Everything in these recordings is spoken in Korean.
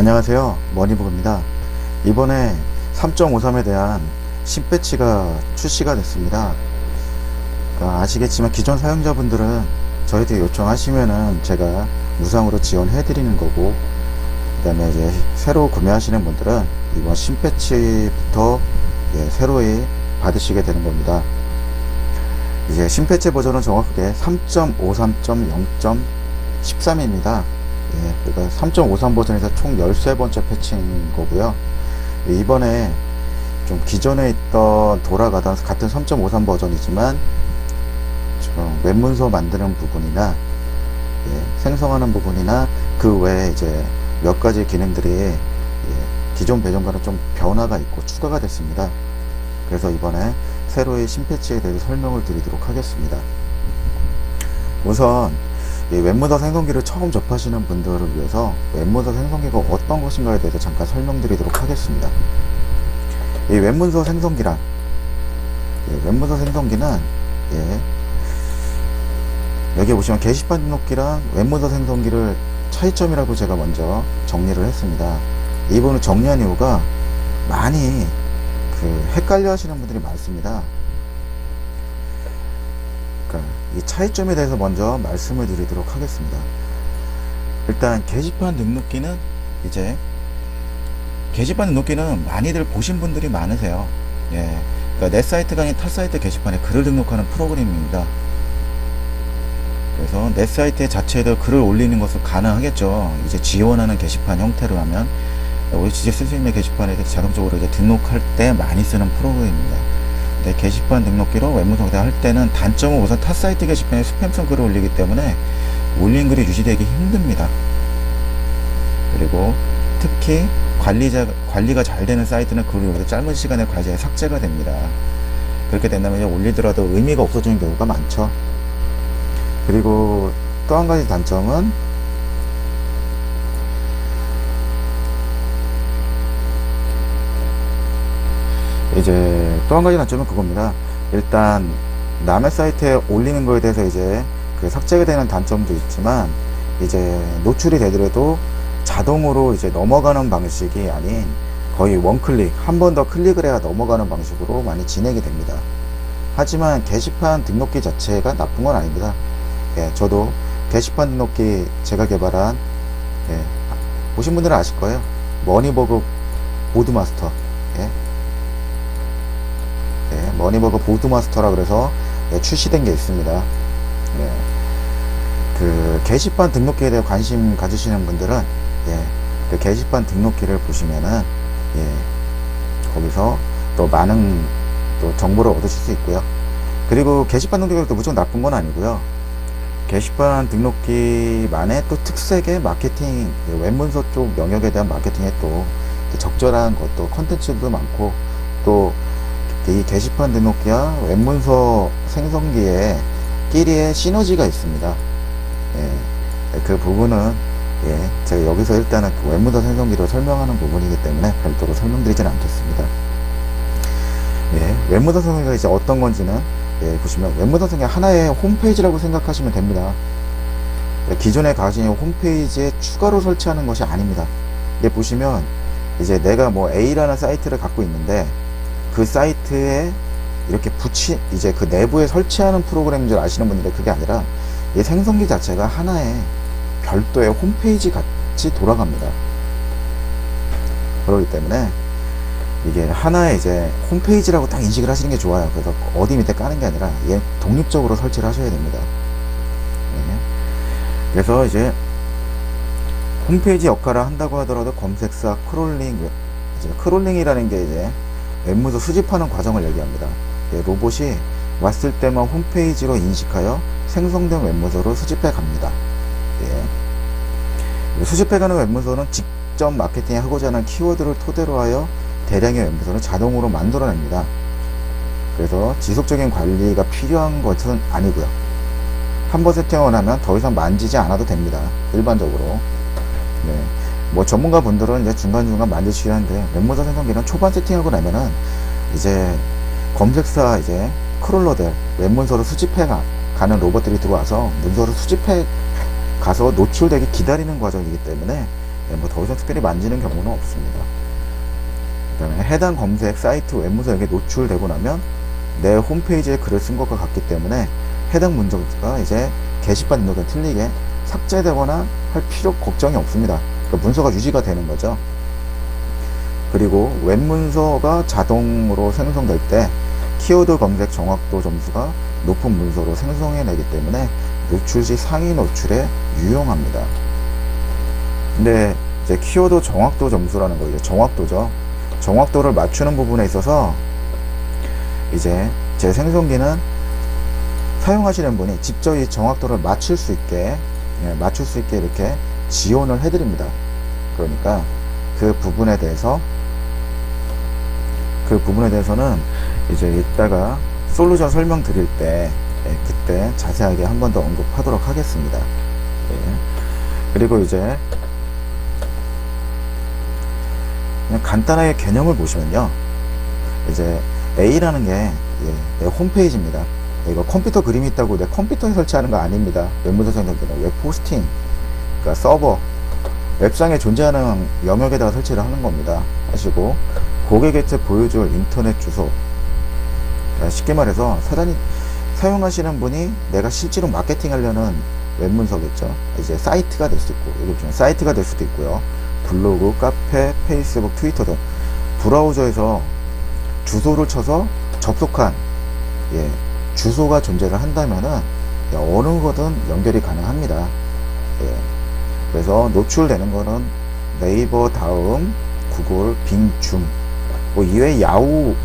안녕하세요, 머니북입니다. 이번에 3.53에 대한 신패치가 출시가 됐습니다. 그러니까 아시겠지만 기존 사용자분들은 저희한테 요청하시면은 제가 무상으로 지원해 드리는 거고, 그 다음에 이제 새로 구매하시는 분들은 이번 신패치부터 새로이 받으시게 되는 겁니다. 이제 신패치 버전은 정확하게 3.53.0.13입니다. 그러니까 3.53 버전에서 총 13번째 패치인 거고요. 이번에 좀 기존에 있던 돌아가던 같은 3.53 버전이지만 좀 웹문서 만드는 부분이나 생성하는 부분이나 그 외에 이제 몇 가지 기능들이 기존 버전과는 좀 변화가 있고 추가가 됐습니다. 그래서 이번에 새로의 신패치에 대해서 설명을 드리도록 하겠습니다. 우선 이 웹문서 생성기를 처음 접하시는 분들을 위해서 웹문서 생성기가 어떤 것인가에 대해서 잠깐 설명드리도록 하겠습니다. 이 웹문서 생성기란 웹문서 생성기는 여기 보시면 게시판 등록기랑 웹문서 생성기를 차이점이라고 제가 먼저 정리를 했습니다. 이 부분을 정리한 이유가 많이 헷갈려 하시는 분들이 많습니다. 이 차이점에 대해서 먼저 말씀을 드리도록 하겠습니다. 일단 게시판 등록기는 게시판 등록기는 많이들 보신 분들이 많으세요. 그러니까 내 사이트가 아닌 타 사이트 게시판에 글을 등록하는 프로그램입니다. 그래서 내 사이트 자체에도 글을 올리는 것은 가능하겠죠. 이제 지원하는 게시판 형태로 하면 OHG 스트림의 게시판에 대해서 자동적으로 이제 등록할 때 많이 쓰는 프로그램입니다. 근데 게시판 등록기로 웹문서 할 때는 단점은 우선 타 사이트 게시판에 스팸성 글을 올리기 때문에 올린 글이 유지되기 힘듭니다. 그리고 특히 관리가 잘 되는 사이트는 글이 짧은 시간에 과제에 삭제가 됩니다. 그렇게 된다면 올리더라도 의미가 없어지는 경우가 많죠. 그리고 또 한 가지 단점은 또 한 가지 단점은 그겁니다. 일단 남의 사이트에 올리는 거에 대해서 삭제가 되는 단점도 있지만 노출이 되더라도 자동으로 넘어가는 방식이 아닌 거의 원클릭 한 번 더 클릭을 해야 넘어가는 방식으로 많이 진행이 됩니다. 하지만 게시판 등록기 자체가 나쁜 건 아닙니다. 저도 게시판 등록기 제가 개발한 보신 분들은 아실 거예요. 머니버그 보드마스터 머니버그 보드마스터라 그래서 출시된 게 있습니다. 그 게시판 등록기에 대해 관심 가지시는 분들은 그 게시판 등록기를 보시면은 거기서 또 많은 또 정보를 얻으실 수 있고요. 그리고 게시판 등록기가 또 무조건 나쁜 건 아니고요. 게시판 등록기만의 또 특색의 마케팅, 웹문서 쪽 영역에 대한 마케팅에 또 적절한 것도 컨텐츠도 많고, 또 이 게시판 등록기와 웹문서 생성기에 끼리의 시너지가 있습니다. 그 부분은 제가 여기서 일단은 그 웹문서 생성기를 설명하는 부분이기 때문에 별도로 설명드리지는 않겠습니다. 웹문서 생성기가 이제 어떤 건지는 보시면 웹문서 생성기 하나의 홈페이지라고 생각하시면 됩니다. 기존에 가진 홈페이지에 추가로 설치하는 것이 아닙니다. 보시면 내가 뭐 A라는 사이트를 갖고 있는데 그 사이트에 이렇게 그 내부에 설치하는 프로그램인 줄 아시는 분들은 그게 아니라 이 생성기 자체가 하나의 별도의 홈페이지 같이 돌아갑니다. 그렇기 때문에 이게 하나의 홈페이지라고 딱 인식을 하시는 게 좋아요. 그래서 어디 밑에 까는 게 아니라 독립적으로 설치를 하셔야 됩니다. 그래서 홈페이지 역할을 한다고 하더라도 검색사, 크롤링이라는 게 웹문서 수집하는 과정을 얘기합니다. 로봇이 왔을 때만 홈페이지로 인식하여 생성된 웹문서로 수집해 갑니다. 수집해가는 웹문서는 직접 마케팅하고자 하는 키워드를 토대로 하여 대량의 웹문서를 자동으로 만들어냅니다. 그래서 지속적인 관리가 필요한 것은 아니고요. 한번 세팅을 하면 더 이상 만지지 않아도 됩니다. 일반적으로. 뭐 전문가 분들은 중간중간 만드시긴 하는데, 웹문서 생성기는 초반 세팅하고 나면은 검색사 크롤러들 웹문서를 수집해 가는 로봇들이 들어와서 문서를 수집해 가서 노출되게 기다리는 과정이기 때문에 뭐 더 이상 특별히 만지는 경우는 없습니다. 그 다음에 해당 검색 사이트 웹문서에게 노출되고 나면 내 홈페이지에 글을 쓴 것과 같기 때문에 해당 문서가 이제 게시판 등록에 틀리게 삭제되거나 할 필요 걱정이 없습니다. 그러니까 문서가 유지가 되는 거죠. 그리고 웹문서가 자동으로 생성될 때 키워드 검색 정확도 점수가 높은 문서로 생성해내기 때문에 노출 시 상위 노출에 유용합니다. 근데 이제 키워드 정확도 점수라는 거, 이제 정확도죠. 정확도를 맞추는 부분에 있어서 이제 제 생성기는 사용하시는 분이 직접 이 정확도를 맞출 수 있게 이렇게 지원을 해드립니다. 그러니까 그 부분에 대해서는 이제 이따가 솔루션 설명 드릴 때 그때 자세하게 한 번 더 언급하도록 하겠습니다. 그리고 이제 그냥 간단하게 개념을 보시면요, 이제 A라는 게 내 홈페이지입니다. 이거 컴퓨터 그림이 있다고 내 컴퓨터에 설치하는 거 아닙니다. 웹문서 생성기는 웹 호스팅, 그러니까 서버, 웹상에 존재하는 영역에다가 설치를 하는 겁니다. 하시고 고객에게 보여줄 인터넷 주소, 그러니까 쉽게 말해서 사용하시는 분이 내가 실제로 마케팅 하려는 웹문서겠죠. 이제 사이트가 될 수 있고, 여기 보시면 사이트가 될 수도 있고요. 블로그, 카페, 페이스북, 트위터 등 브라우저에서 주소를 쳐서 접속한 주소가 존재를 한다면은 어느 거든 연결이 가능합니다. 그래서 노출되는 거는 네이버 다음 구글, 빙, 줌, 뭐 이외에 야후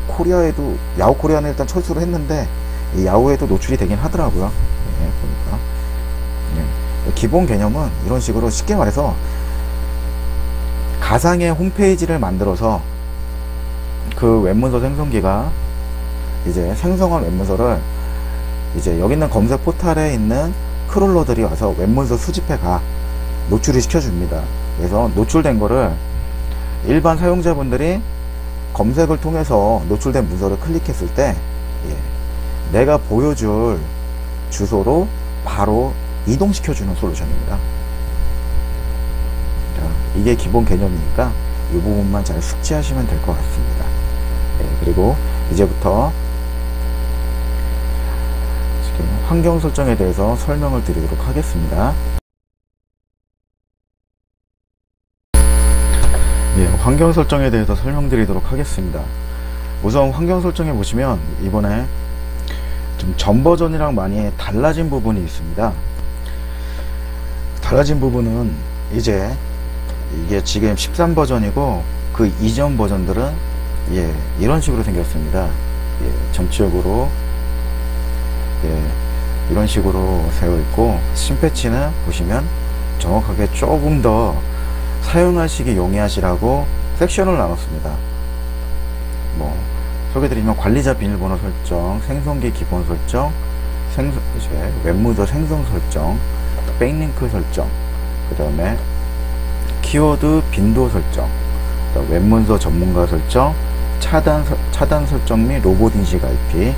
코리아는 일단 철수를 했는데 이 야후에도 노출이 되긴 하더라고요. 보니까 기본 개념은 이런 식으로 쉽게 말해서 가상의 홈페이지를 만들어서 그 웹문서 생성기가 이제 생성한 웹문서를 이제 여기 있는 검색 포탈에 있는 크롤러들이 와서 웹문서 수집해 가 노출을 시켜줍니다. 그래서 노출된 거를 일반 사용자분들이 검색을 통해서 노출된 문서를 클릭했을 때 내가 보여줄 주소로 바로 이동시켜주는 솔루션입니다. 이게 기본 개념이니까 이 부분만 잘 숙지하시면 될 것 같습니다. 그리고 이제부터 환경 설정에 대해서 설명을 드리도록 하겠습니다. 환경 설정에 대해서 설명드리도록 하겠습니다. 우선 환경 설정에 보시면 이번에 좀 전 버전이랑 많이 달라진 부분이 있습니다. 달라진 부분은 이제 이게 지금 13 버전이고 그 이전 버전들은 이런 식으로 생겼습니다. 전체적으로 이런 식으로 되어 있고, 신패치는 보시면 정확하게 조금 더 사용하시기 용이하시라고 섹션을 나눴습니다. 뭐 소개드리면 관리자 비밀번호 설정, 생성기 기본 설정, 웹문서 생성 설정, 백링크 설정, 그 다음에 키워드 빈도 설정, 웹문서 전문가 설정, 차단 설정 및 로봇 인식 IP,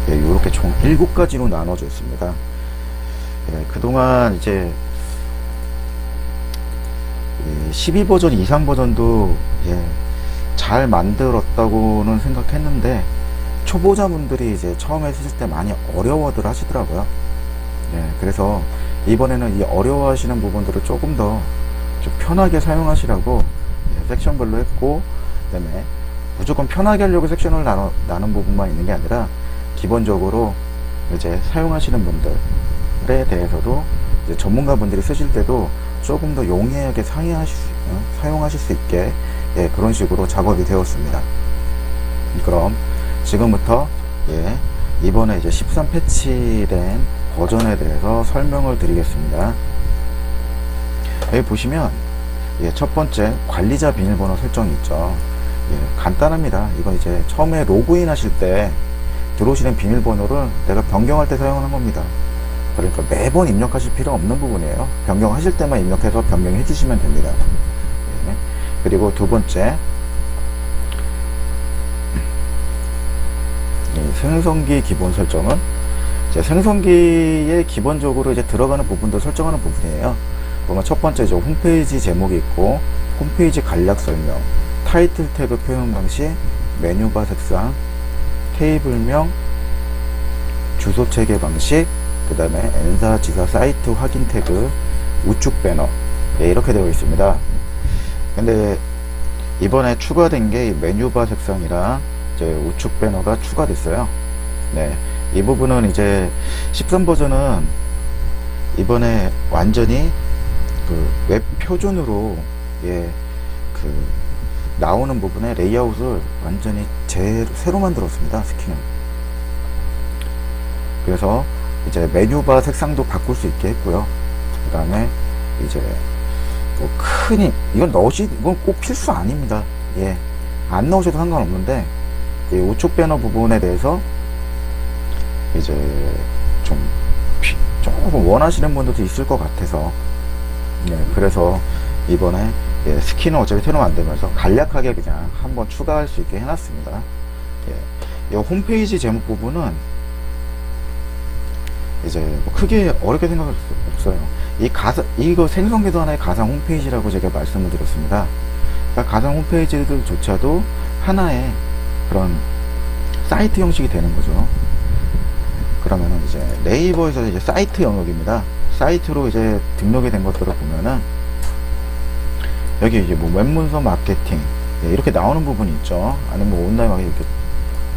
이렇게 총 7가지로 나눠져 있습니다. 그동안 이제 12버전 이상 버전도 잘 만들었다고는 생각했는데 초보자분들이 이제 처음에 쓰실 때 많이 어려워들 하시더라고요. 그래서 이번에는 이 어려워하시는 부분들을 조금 더 좀 편하게 사용하시라고 섹션별로 했고, 그 다음에 무조건 편하게 하려고 섹션을 나눈 부분만 있는 게 아니라 기본적으로 이제 사용하시는 분들에 대해서도 이제 전문가분들이 쓰실 때도 조금 더 용이하게 사용하실 수 있게 그런 식으로 작업이 되었습니다. 그럼 지금부터 이번에 이제 13 패치된 버전에 대해서 설명을 드리겠습니다. 여기 보시면 첫 번째 관리자 비밀번호 설정이 있죠. 간단합니다. 이건 이제 처음에 로그인 하실 때 들어오시는 비밀번호를 내가 변경할 때 사용하는 겁니다. 그러니까 매번 입력하실 필요 없는 부분이에요. 변경하실 때만 입력해서 변경해 주시면 됩니다. 그리고 두 번째, 생성기 기본 설정은 이제 생성기에 기본적으로 이제 들어가는 부분도 설정하는 부분이에요. 보면 첫 번째 홈페이지 제목이 있고, 홈페이지 간략 설명, 타이틀 태그 표현 방식, 메뉴바 색상, 테이블명, 주소 체계 방식, 그 다음에 N사 지사 사이트 확인 태그, 우측 배너, 네, 이렇게 되어 있습니다. 근데 이번에 추가된 게 메뉴바 색상이랑 이제 우측 배너가 추가됐어요. 네, 이 부분은 이제 13 버전은 이번에 완전히 그 웹 표준으로 나오는 부분에 레이아웃을 완전히 새로 만들었습니다. 스킨을. 그래서 이제 메뉴바 색상도 바꿀 수 있게 했고요. 그 다음에 이제 뭐 이건 꼭 필수 아닙니다. 안 넣으셔도 상관없는데, 우측 배너 부분에 대해서 이제 조금 원하시는 분들도 있을 것 같아서, 그래서 이번에 스킨은 어차피 새로 만들면서 간략하게 그냥 한번 추가할 수 있게 해놨습니다. 이 홈페이지 제목 부분은 이제 뭐 크게 어렵게 생각할 수 없어요. 이거 생성기도 하나의 가상 홈페이지라고 제가 말씀을 드렸습니다. 그러니까 가상 홈페이지들조차도 하나의 그런 사이트 형식이 되는 거죠. 그러면은 이제 네이버에서 이제 사이트 영역입니다. 사이트로 이제 등록이 된 것들을 보면은 여기 이제 뭐 웹문서 마케팅 이렇게 나오는 부분이 있죠. 아니면 뭐 온라인 마케팅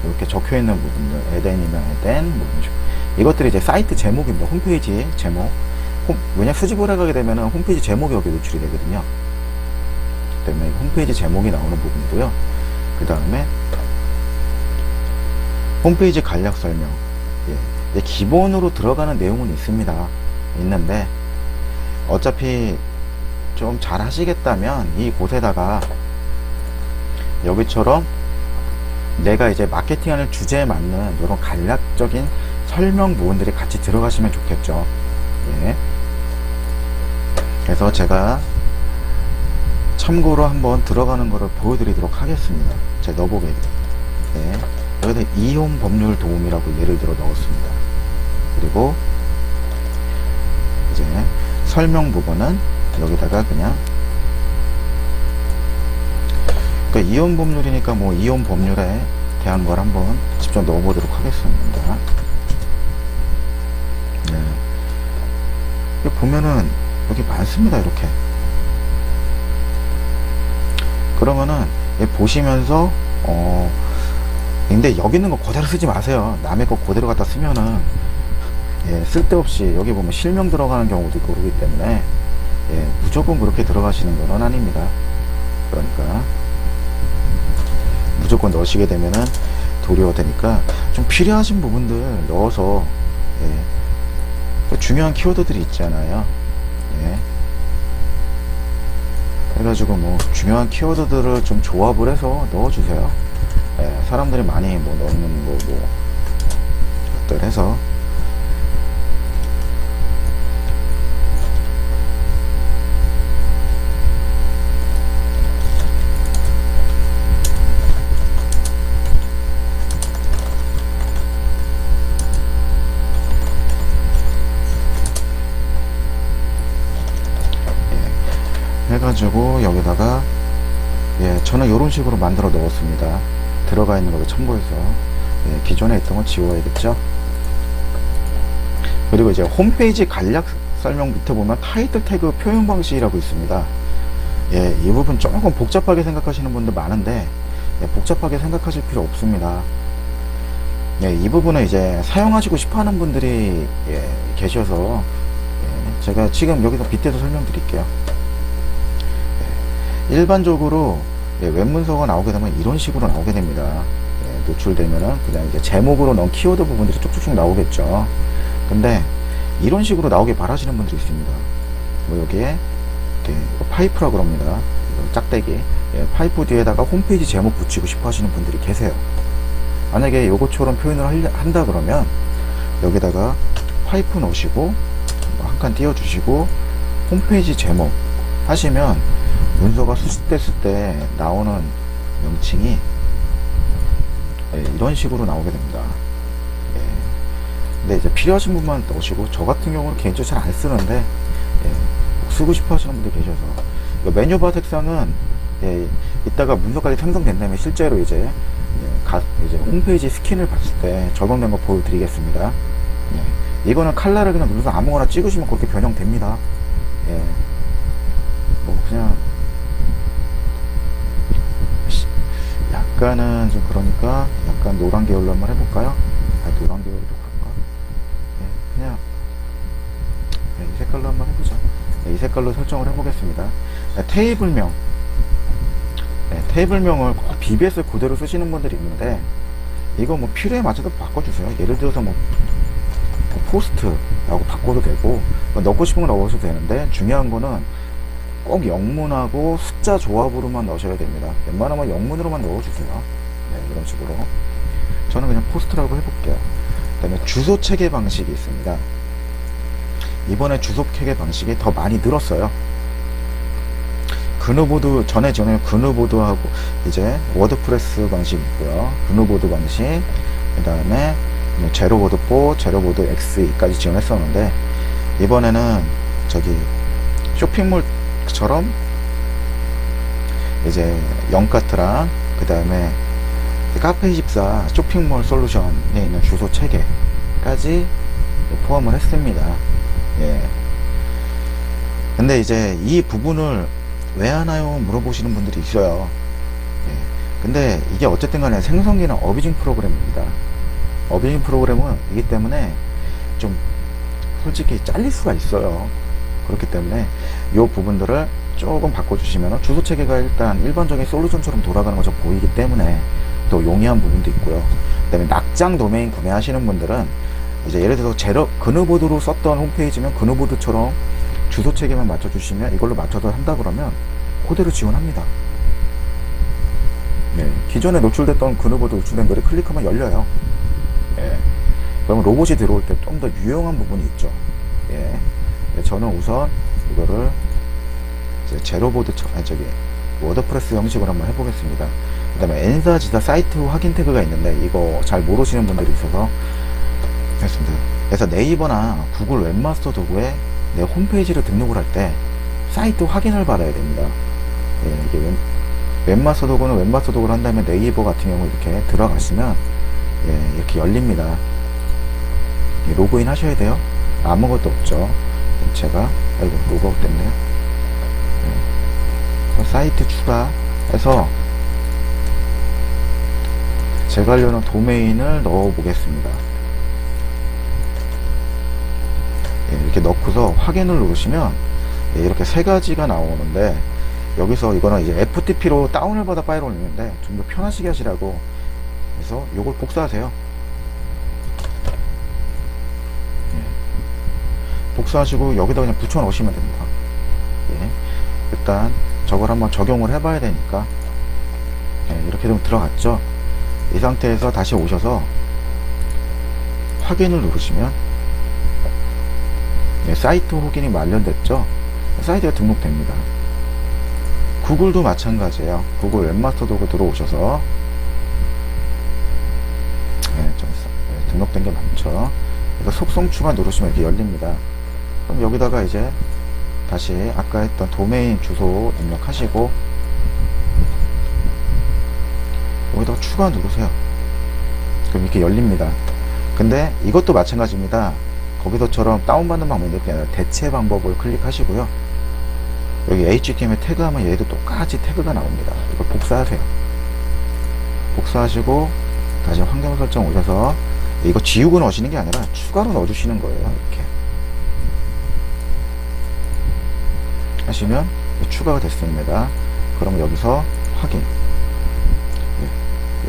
이렇게 적혀 있는 부분들, 에덴이면 에덴, 뭐 이런 식으로. 이것들이 이제 사이트 제목입니다. 홈페이지 제목. 왜냐 수집을 해가게 되면은 홈페이지 제목이 여기 노출이 되거든요. 때문에 홈페이지 제목이 나오는 부분이고요. 그 다음에 홈페이지 간략 설명. 기본으로 들어가는 내용은 있는데 어차피 좀 잘 하시겠다면 이곳에다가 여기처럼 내가 이제 마케팅하는 주제에 맞는 이런 간략적인 설명 부분들이 같이 들어가시면 좋겠죠. 그래서 제가 참고로 한번 들어가는 거를 보여드리도록 하겠습니다. 제가 넣어보게 여기다 이혼 법률 도움이라고 예를 들어 넣었습니다. 그리고 이제 설명 부분은 여기다가 그냥 이혼 법률이니까 뭐 이혼 법률에 대한 걸 한번 직접 넣어보도록 하겠습니다. 여기 보면은 여기 많습니다. 이렇게 그러면은 보시면서 근데 여기 있는 거 그대로 쓰지 마세요. 남의 거 그대로 갖다 쓰면은 쓸데없이 여기 보면 실명 들어가는 경우도 있고 그러기 때문에 무조건 그렇게 들어가시는 건 아닙니다. 그러니까 무조건 넣으시게 되면은 도리어 되니까 좀 필요하신 부분들 넣어서 중요한 키워드들이 있잖아요. 그래가지고 뭐 중요한 키워드들을 좀 조합을 해서 넣어주세요. 사람들이 많이 뭐 넣는 거 뭐 것들 해서 해가지고 여기다가 저는 이런 식으로 만들어 넣었습니다. 들어가 있는 것도 참고해서 기존에 있던 건 지워야겠죠. 그리고 이제 홈페이지 간략 설명 밑에 보면 타이틀 태그 표현 방식이라고 있습니다. 이 부분 조금 복잡하게 생각하시는 분들 많은데 복잡하게 생각하실 필요 없습니다. 이 부분은 이제 사용하시고 싶어 하는 분들이 계셔서 제가 지금 여기서 빗대서 설명드릴게요. 일반적으로 웹문서가 나오게 되면 이런 식으로 나오게 됩니다. 노출되면은 그냥 이제 제목으로 넣은 키워드 부분들이 쭉쭉쭉 나오겠죠. 근데 이런 식으로 나오길 바라시는 분들이 있습니다. 뭐 여기에 파이프라고 합니다. 짝대기 파이프 뒤에다가 홈페이지 제목 붙이고 싶어 하시는 분들이 계세요. 만약에 요것처럼 표현을 한다 그러면 여기다가 파이프 넣으시고 한 칸 띄워주시고 홈페이지 제목 하시면 문서가 수집됐을 때 나오는 명칭이 이런 식으로 나오게 됩니다. 근데 이제 필요하신 분만 넣으시고, 저 같은 경우는 개인적으로 잘 안 쓰는데 쓰고 싶어 하시는 분들 계셔서. 메뉴바 색상은 예, 이따가 문서까지 생성된 다음에 실제로 이제 이제 홈페이지 스킨을 봤을 때 적용된 거 보여드리겠습니다. 예, 이거는 칼라를 그냥 눌러서 아무거나 찍으시면 그렇게 변형됩니다. 예, 뭐 그냥 약간은 좀 그러니까 약간 노란 계열로 한번 해볼까요? 노란 계열도 그럴까? 예, 그냥 이 색깔로 한번 해보자. 이 색깔로 설정을 해보겠습니다. 테이블명, 테이블명을 꼭 BBS 그대로 쓰시는 분들이 있는데 이거 뭐 필요에 맞춰서 바꿔주세요. 예를 들어서 뭐 포스트라고 바꿔도 되고 넣고 싶은 거 넣어도 되는데 중요한 거는 꼭 영문하고 숫자 조합으로만 넣으셔야 됩니다. 웬만하면 영문으로만 넣어주세요. 이런 식으로. 저는 그냥 포스트라고 해볼게요. 그 다음에 주소 체계 방식이 있습니다. 이번에 주소 체계 방식이 더 많이 늘었어요. 그누보드 전에 그누보드하고 이제 워드프레스 방식이 있고요. 그누보드 방식, 그 다음에 제로보드 4, 제로보드 XE까지 지원했었는데 이번에는 저기 쇼핑몰처럼 이제 영카트랑 그 다음에 카페24 쇼핑몰 솔루션에 있는 주소 체계까지 포함을 했습니다. 예. 근데 이제 이 부분을 왜 하나요? 물어보시는 분들이 있어요. 예. 근데 이게 어쨌든 간에 생성기는 어뷰징 프로그램입니다. 어뷰징 프로그램은 이기 때문에 좀 솔직히 잘릴 수가 있어요. 그렇기 때문에 이 부분들을 조금 바꿔주시면 주소 체계가 일단 일반적인 솔루션처럼 돌아가는 것처럼 보이기 때문에 또 용이한 부분도 있고요. 그 다음에 낙장 도메인 구매하시는 분들은 이제 예를 들어서 그누보드로 썼던 홈페이지면 그누보드처럼 주소 체계만 맞춰주시면 이걸로 맞춰서 한다 그러면 그대로 지원합니다. 네, 기존에 노출됐던 그누보드 노출된 거를 클릭하면 열려요. 예. 그럼 로봇이 들어올 때 좀 더 유용한 부분이 있죠. 예. 저는 우선 이거를 이제 제로보드 워드프레스 형식으로 한번 해보겠습니다. 그 다음에 엔사지사 사이트 확인 태그가 있는데 이거 잘 모르시는 분들이 있어서 했습니다. 그래서 네이버나 구글 웹마스터 도구에 내 홈페이지를 등록을 할 때 사이트 확인을 받아야 됩니다. 예, 이게 웹마스터 도구는 웹마스터 도구를 한 다음에 네이버 같은 경우 이렇게 들어가시면 예, 이렇게 열립니다. 예, 로그인 하셔야 돼요. 아무것도 없죠. 제가 아이고 로그아웃 됐네요. 예, 사이트 추가해서 제가 하려는 도메인을 넣어 보겠습니다. 이렇게 넣고서 확인을 누르시면 이렇게 세 가지가 나오는데 여기서 이거는 이제 FTP로 다운을 받아 파일을 올리는데 좀 더 편하시게 하시라고 해서 이걸 복사하세요. 복사하시고 여기다 그냥 붙여 넣으시면 됩니다. 일단 저걸 한번 적용을 해봐야 되니까 이렇게 좀 들어갔죠. 이 상태에서 다시 오셔서 확인을 누르시면 사이트 확인이 완료됐죠. 사이트가 등록됩니다. 구글도 마찬가지예요. 구글 웹마스터 도구 들어오셔서 등록된 게 많죠. 그래서 속성 추가 누르시면 이렇게 열립니다. 그럼 여기다가 이제 다시 아까 했던 도메인 주소 입력하시고 여기다가 추가 누르세요. 그럼 이렇게 열립니다. 근데 이것도 마찬가지입니다. 거기서처럼 다운받는 방법이 아니라 대체 방법을 클릭하시고요. 여기 HTML 태그하면 얘도 똑같이 태그가 나옵니다. 이걸 복사하세요. 복사하시고 다시 환경 설정 오셔서 이거 지우고 넣으시는 게 아니라 추가로 넣어주시는 거예요. 이렇게 하시면 추가가 됐습니다. 그럼 여기서 확인.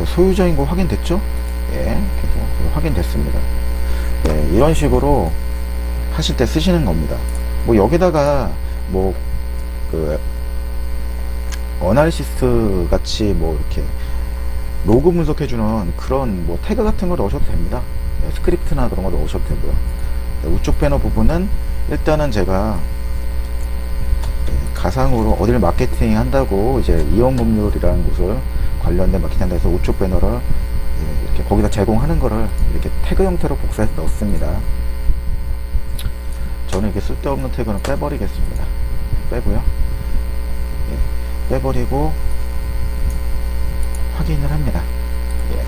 소유자인 거 확인됐죠? 예, 계속 확인됐습니다. 예, 이런 식으로 하실 때 쓰시는 겁니다. 뭐 여기다가 뭐 그 어나리시스 같이 뭐 이렇게 로그 분석해주는 그런 뭐 태그 같은 거 넣으셔도 됩니다. 예, 스크립트나 그런 거 넣으셔도 되고요. 예, 우측 배너 부분은 일단은 제가 가상으로 어딜 마케팅 한다고 이제 이용법률이라는 곳을 관련된 마케팅 한다 해서 우측 배너를 이렇게 거기다 제공하는 거를 이렇게 태그 형태로 복사해서 넣습니다. 저는 이렇게 쓸데없는 태그는 빼버리겠습니다. 빼고요. 예, 빼버리고 확인을 합니다. 예.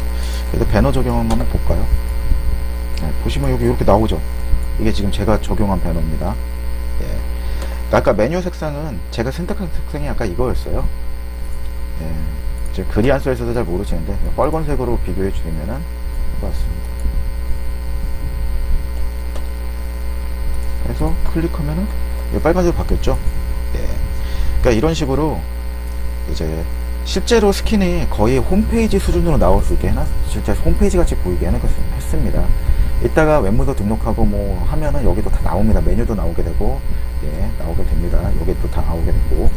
그래서 배너 적용 한번 볼까요? 예, 보시면 여기 이렇게 나오죠. 이게 지금 제가 적용한 배너입니다. 예. 아까 메뉴 색상은 제가 선택한 색상이 아까 이거였어요. 예. 지금 글이 안 써있어서 잘 모르시는데 빨간색으로 비교해 주시면은 같습니다. 그래서 클릭하면은 빨간색으로 바뀌었죠. 예. 그러니까 이런 식으로 이제 실제로 스킨이 거의 홈페이지 수준으로 나올 수 있게 해놨, 실제 홈페이지 같이 보이게 했습니다. 이따가 웹문서 등록하고 뭐 하면은 여기도 다 나옵니다. 메뉴도 나오게 되고, 예, 나오게 됩니다. 여기도 다 나오게 되고.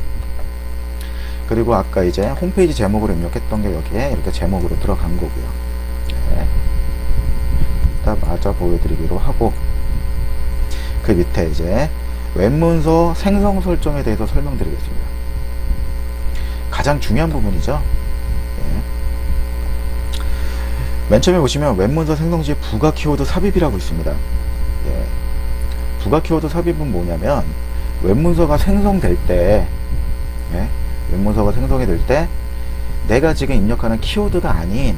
그리고 아까 이제 홈페이지 제목으로 입력했던 게 여기에 이렇게 제목으로 들어간 거고요. 예. 이따 마저 보여드리기로 하고, 그 밑에 이제 웹문서 생성 설정에 대해서 설명드리겠습니다. 가장 중요한 부분이죠. 예. 맨 처음에 보시면 웹문서 생성 시 부가 키워드 삽입이라고 있습니다. 예. 부가 키워드 삽입은 뭐냐면 웹문서가 생성될 때, 예. 웹문서가 생성이 될 때 내가 지금 입력하는 키워드가 아닌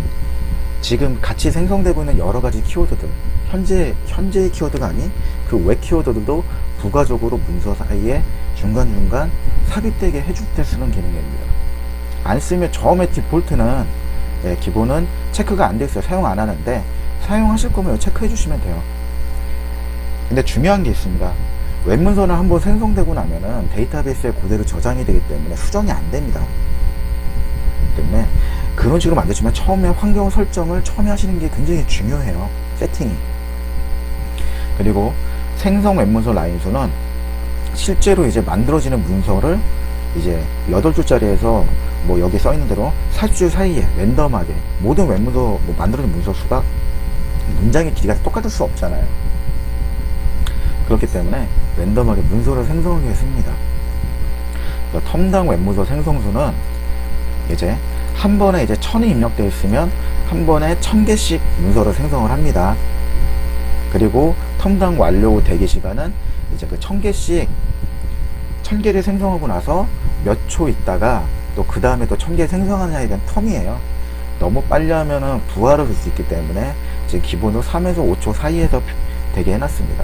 지금 같이 생성되고 있는 여러 가지 키워드들, 현재의 키워드가 아닌 그 외 키워드들도 부가적으로 문서 사이에 중간중간 삽입되게 해줄 때 쓰는 기능입니다. 안 쓰면 처음에 디폴트는, 예, 기본은 체크가 안 돼 있어요. 사용 안 하는데 사용하실 거면 체크해 주시면 돼요. 근데 중요한 게 있습니다. 웹문서는 한번 생성되고 나면은 데이터베이스에 그대로 저장이 되기 때문에 수정이 안 됩니다. 때문에 그런 식으로 만드시면 처음에 환경 설정을 처음에 하시는 게 굉장히 중요해요. 세팅이. 그리고 생성 웹문서 라인수는 실제로 이제 만들어지는 문서를 이제 8줄짜리에서 뭐 여기 써 있는 대로 4줄 사이에 랜덤하게 모든 웹문서 뭐 만들어진 문서 수가 문장의 길이가 똑같을 수 없잖아요. 그렇기 때문에 랜덤하게 문서를 생성하기 위해 씁니다. 텀당 웹문서 생성수는 이제 한 번에 이제 1000이 입력되어 있으면 한 번에 1000개씩 문서를 생성을 합니다. 그리고 텀당 완료 대기 시간은 이제 그 1000개씩 1000개를 생성하고 나서 몇 초 있다가 또 그 다음에 또 1000개 생성하느냐에 대한 텀이에요. 너무 빨리 하면은 부하를 줄 수 있기 때문에 지금 기본으로 3에서 5초 사이에서 되게 해놨습니다.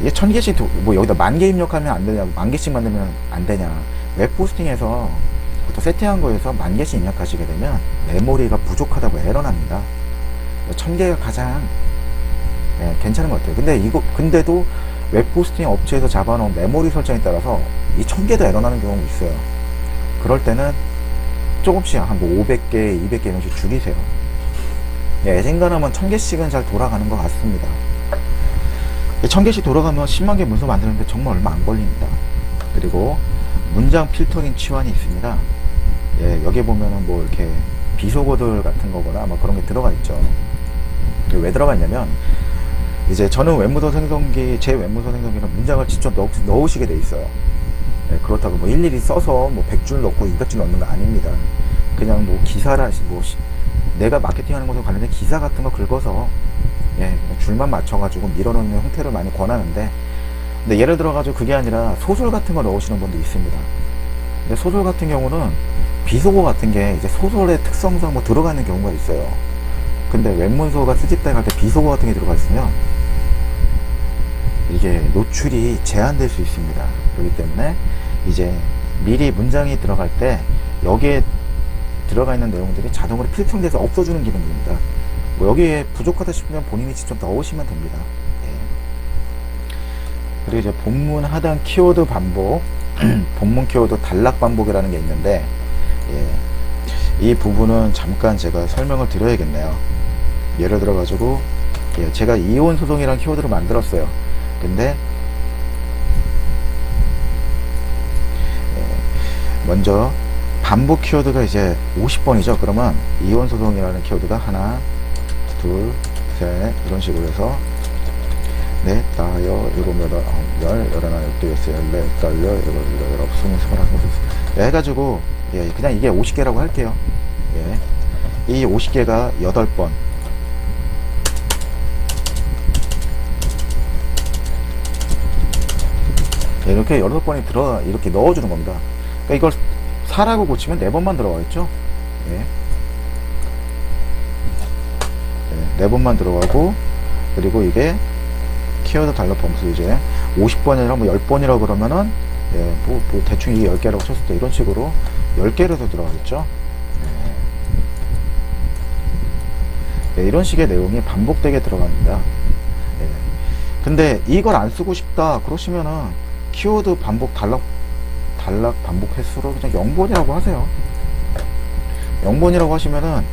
이게 1000개씩 뭐 여기다 10,000개 입력하면 안 되냐, 10,000개씩 만들면 안 되냐. 웹포스팅에서 또 세팅한 거에서 10,000개씩 입력하시게 되면 메모리가 부족하다고 에러납니다. 1000개가 가장, 예, 괜찮은 것 같아요. 근데 근데도 웹포스팅 업체에서 잡아놓은 메모리 설정에 따라서 이 1000개도 에러나는 경우가 있어요. 그럴 때는 조금씩 한 뭐 500개, 200개 이런씩 줄이세요. 예, 생각하면 1000개씩은 잘 돌아가는 것 같습니다. 1000개씩 돌아가면 10만 개 문서 만드는데 정말 얼마 안 걸립니다. 그리고 문장 필터링 치환이 있습니다. 예, 여기 보면은 뭐 이렇게 비속어들 같은 거거나 뭐 그런 게 들어가 있죠. 왜 들어가 있냐면 이제 저는 웹문서 생성기, 제 웹문서 생성기는 문장을 직접 넣으시게 돼 있어요. 예, 그렇다고 뭐 일일이 써서 뭐 100줄 넣고 200줄 넣는 거 아닙니다. 그냥 뭐 기사라, 뭐 내가 마케팅하는 것에 관련된 기사 같은 거 긁어서, 예, 줄만 맞춰가지고 밀어넣는 형태를 많이 권하는데, 근데 예를 들어가지고 그게 아니라 소설 같은 거 넣으시는 분도 있습니다. 근데 소설 같은 경우는 비속어 같은 게 이제 소설의 특성상 뭐 들어가는 경우가 있어요. 근데 웹문서가 수집돼 갈 때 비속어 같은 게 들어가 있으면 이게 노출이 제한될 수 있습니다. 그렇기 때문에 이제 미리 문장이 들어갈 때 여기에 들어가 있는 내용들이 자동으로 필터링돼서 없어주는 기능입니다. 뭐 여기에 부족하다 싶으면 본인이 직접 넣으시면 됩니다. 예. 그리고 이제 본문 하단 키워드 반복, 본문 키워드 단락 반복이라는 게 있는데, 예, 이 부분은 잠깐 제가 설명을 드려야겠네요. 예를 들어 가지고, 예, 제가 이온 소송이라는 키워드를 만들었어요. 근데 예, 먼저 반복 키워드가 이제 50번이죠. 그러면 이온 소송이라는 키워드가 하나, 둘, 셋 이런 식으로 해서 넷, 다, 여, 일곱, 여덟, 아홉, 열, 열하나, 열두, 열세, 열네, 열여, 열일곱, 열아홉, 스물, 스물하나, 스물둘, 해가지고, 예, 그냥 이게 50개라고 할게요. 예, 이 50개가 8번. 이렇게 6번이 이렇게 넣어주는 겁니다. 그러니까 이걸 4라고 고치면 4번만 들어가겠죠. 예. 네, 4번만 들어가고, 그리고 이게 키워드 달러 범수 이제 50번이 아니라 뭐 10번이라고 그러면은, 예, 뭐 대충 이게 10개라고 쳤을 때 이런 식으로 10개를 더 들어가겠죠. 네, 이런 식의 내용이 반복되게 들어갑니다. 네. 근데 이걸 안 쓰고 싶다 그러시면은 키워드 반복 단락 반복 횟수로 그냥 0번이라고 하세요. 0번이라고 하시면은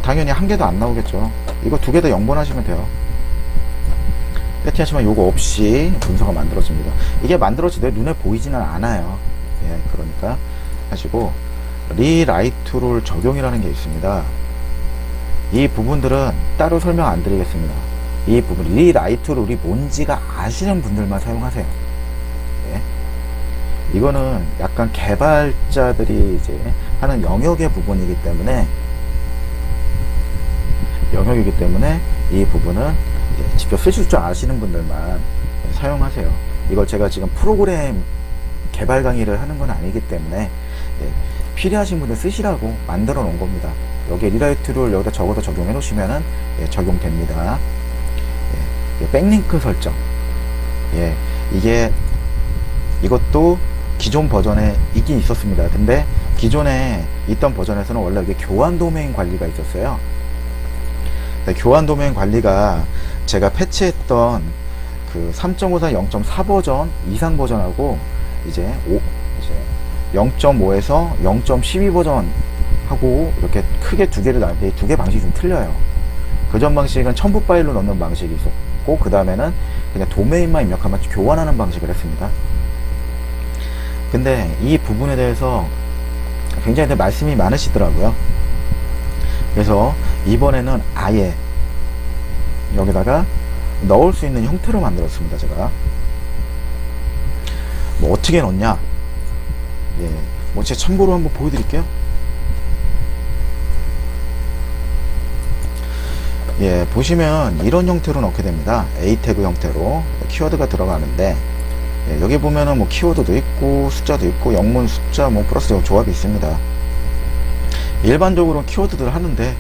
당연히 한 개도 안 나오겠죠. 이거 2개 다 0번 하시면 돼요. 세팅하시면 요거 없이 문서가 만들어집니다. 이게 만들어지되 눈에 보이지는 않아요. 예, 그러니까 하시고 리라이트 룰 적용이라는 게 있습니다. 이 부분들은 따로 설명 안 드리겠습니다. 이 부분 리라이트 룰이 뭔지가 아시는 분들만 사용하세요. 예. 이거는 약간 개발자들이 이제 하는 영역의 부분이기 때문에 이 부분은 직접 쓰실 줄 아시는 분들만 사용하세요. 이걸 제가 지금 프로그램 개발 강의를 하는 건 아니기 때문에 필요하신 분들 쓰시라고 만들어 놓은 겁니다. 여기에 리라이트 룰 여기다 적어서 적용해 놓으시면은 적용됩니다. 백링크 설정. 이것도 기존 버전에 있긴 있었습니다. 근데 기존에 있던 버전에서는 원래 이게 교환 도메인 관리가 있었어요. 교환 도메인 관리가 제가 패치했던 그 3.54, 0.4 버전 이상 버전하고 이제 0.5에서 0.12 버전 하고 이렇게 크게 2개를 나는데 2개 방식이 좀 틀려요. 그전 방식은 첨부 파일로 넣는 방식이 있었고, 그 다음에는 그냥 도메인만 입력하면 교환하는 방식을 했습니다. 근데 이 부분에 대해서 굉장히 말씀이 많으시더라고요. 그래서 이번에는 아예 여기다가 넣을 수 있는 형태로 만들었습니다. 제가 뭐 어떻게 넣냐, 뭐 제가 참고로 한번 보여드릴게요. 보시면 이런 형태로 넣게 됩니다. A 태그 형태로 키워드가 들어가는데, 여기 보면은 뭐 키워드도 있고 숫자도 있고 영문 숫자 뭐 플러스 조합이 있습니다. 일반적으로 키워드들 하는데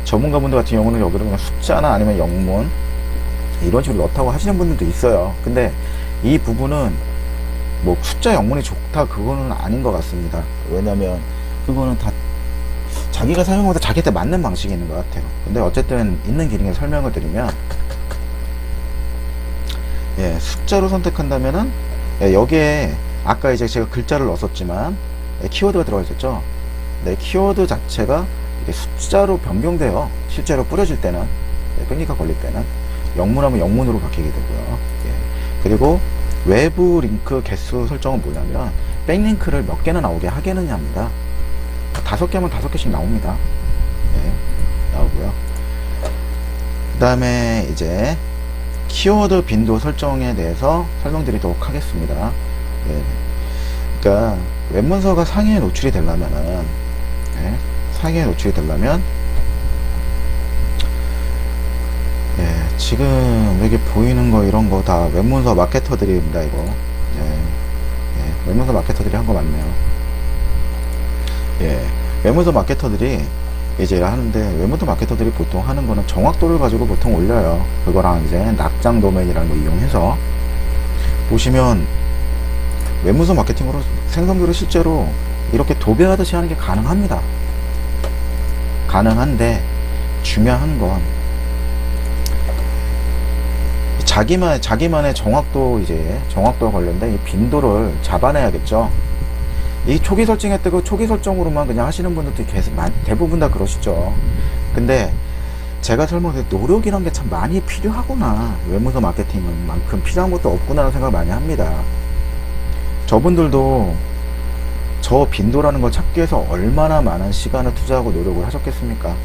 전문가분들 같은 경우는 여기로 그냥 숫자나 아니면 영문 이런 식으로 넣다고 하시는 분들도 있어요. 근데 이 부분은 뭐 숫자 영문이 좋다 그거는 아닌 것 같습니다. 왜냐면 그거는 다 자기가 사용하다 자기한테 맞는 방식이 있는 것 같아요. 근데 어쨌든 있는 기능에 설명을 드리면, 숫자로 선택한다면은 여기에 아까 이제 제가 글자를 넣었지만 키워드가 들어가 있었죠. 키워드 자체가 이게 숫자로 변경돼요. 실제로 뿌려질 때는, 뺑기가 걸릴 때는 영문하면 영문으로 바뀌게 되고요. 그리고 외부 링크 개수 설정은 뭐냐면 백링크를 몇 개나 나오게 하겠느냐입니다. 5개면 5개씩 나옵니다. 나오고요. 그 다음에 이제 키워드 빈도 설정에 대해서 설명드리도록 하겠습니다. 그러니까 웹문서가 상위에 노출이 되려면은, 상위에 노출이 되려면, 지금 여기 보이는 거 이런 거 다 웹문서 마케터들입니다. 이거 웹문서 마케터들이 한 거 맞네요. 웹문서 마케터들이 이제 하는데, 웹문서 마케터들이 보통 하는 거는 정확도를 가지고 보통 올려요. 그거랑 이제 낙장 도메인이라는 거 이용해서 보시면 웹문서 마케팅으로 생성도를 실제로 이렇게 도배하듯이 하는 게 가능합니다. 가능한데 중요한 건 자기만의 정확도와 관련된 이 빈도를 잡아내야겠죠. 이 초기 설정했다고 초기 설정으로만 그냥 하시는 분들도 대부분 다 그러시죠. 근데 제가 설명드린 노력이란 게 참 많이 필요하구나, 웹문서 마케팅은 만큼 필요한 것도 없구나 라는 생각을 많이 합니다. 저분들도 저 빈도라는 걸 찾기 위해서 얼마나 많은 시간을 투자하고 노력을 하셨겠습니까?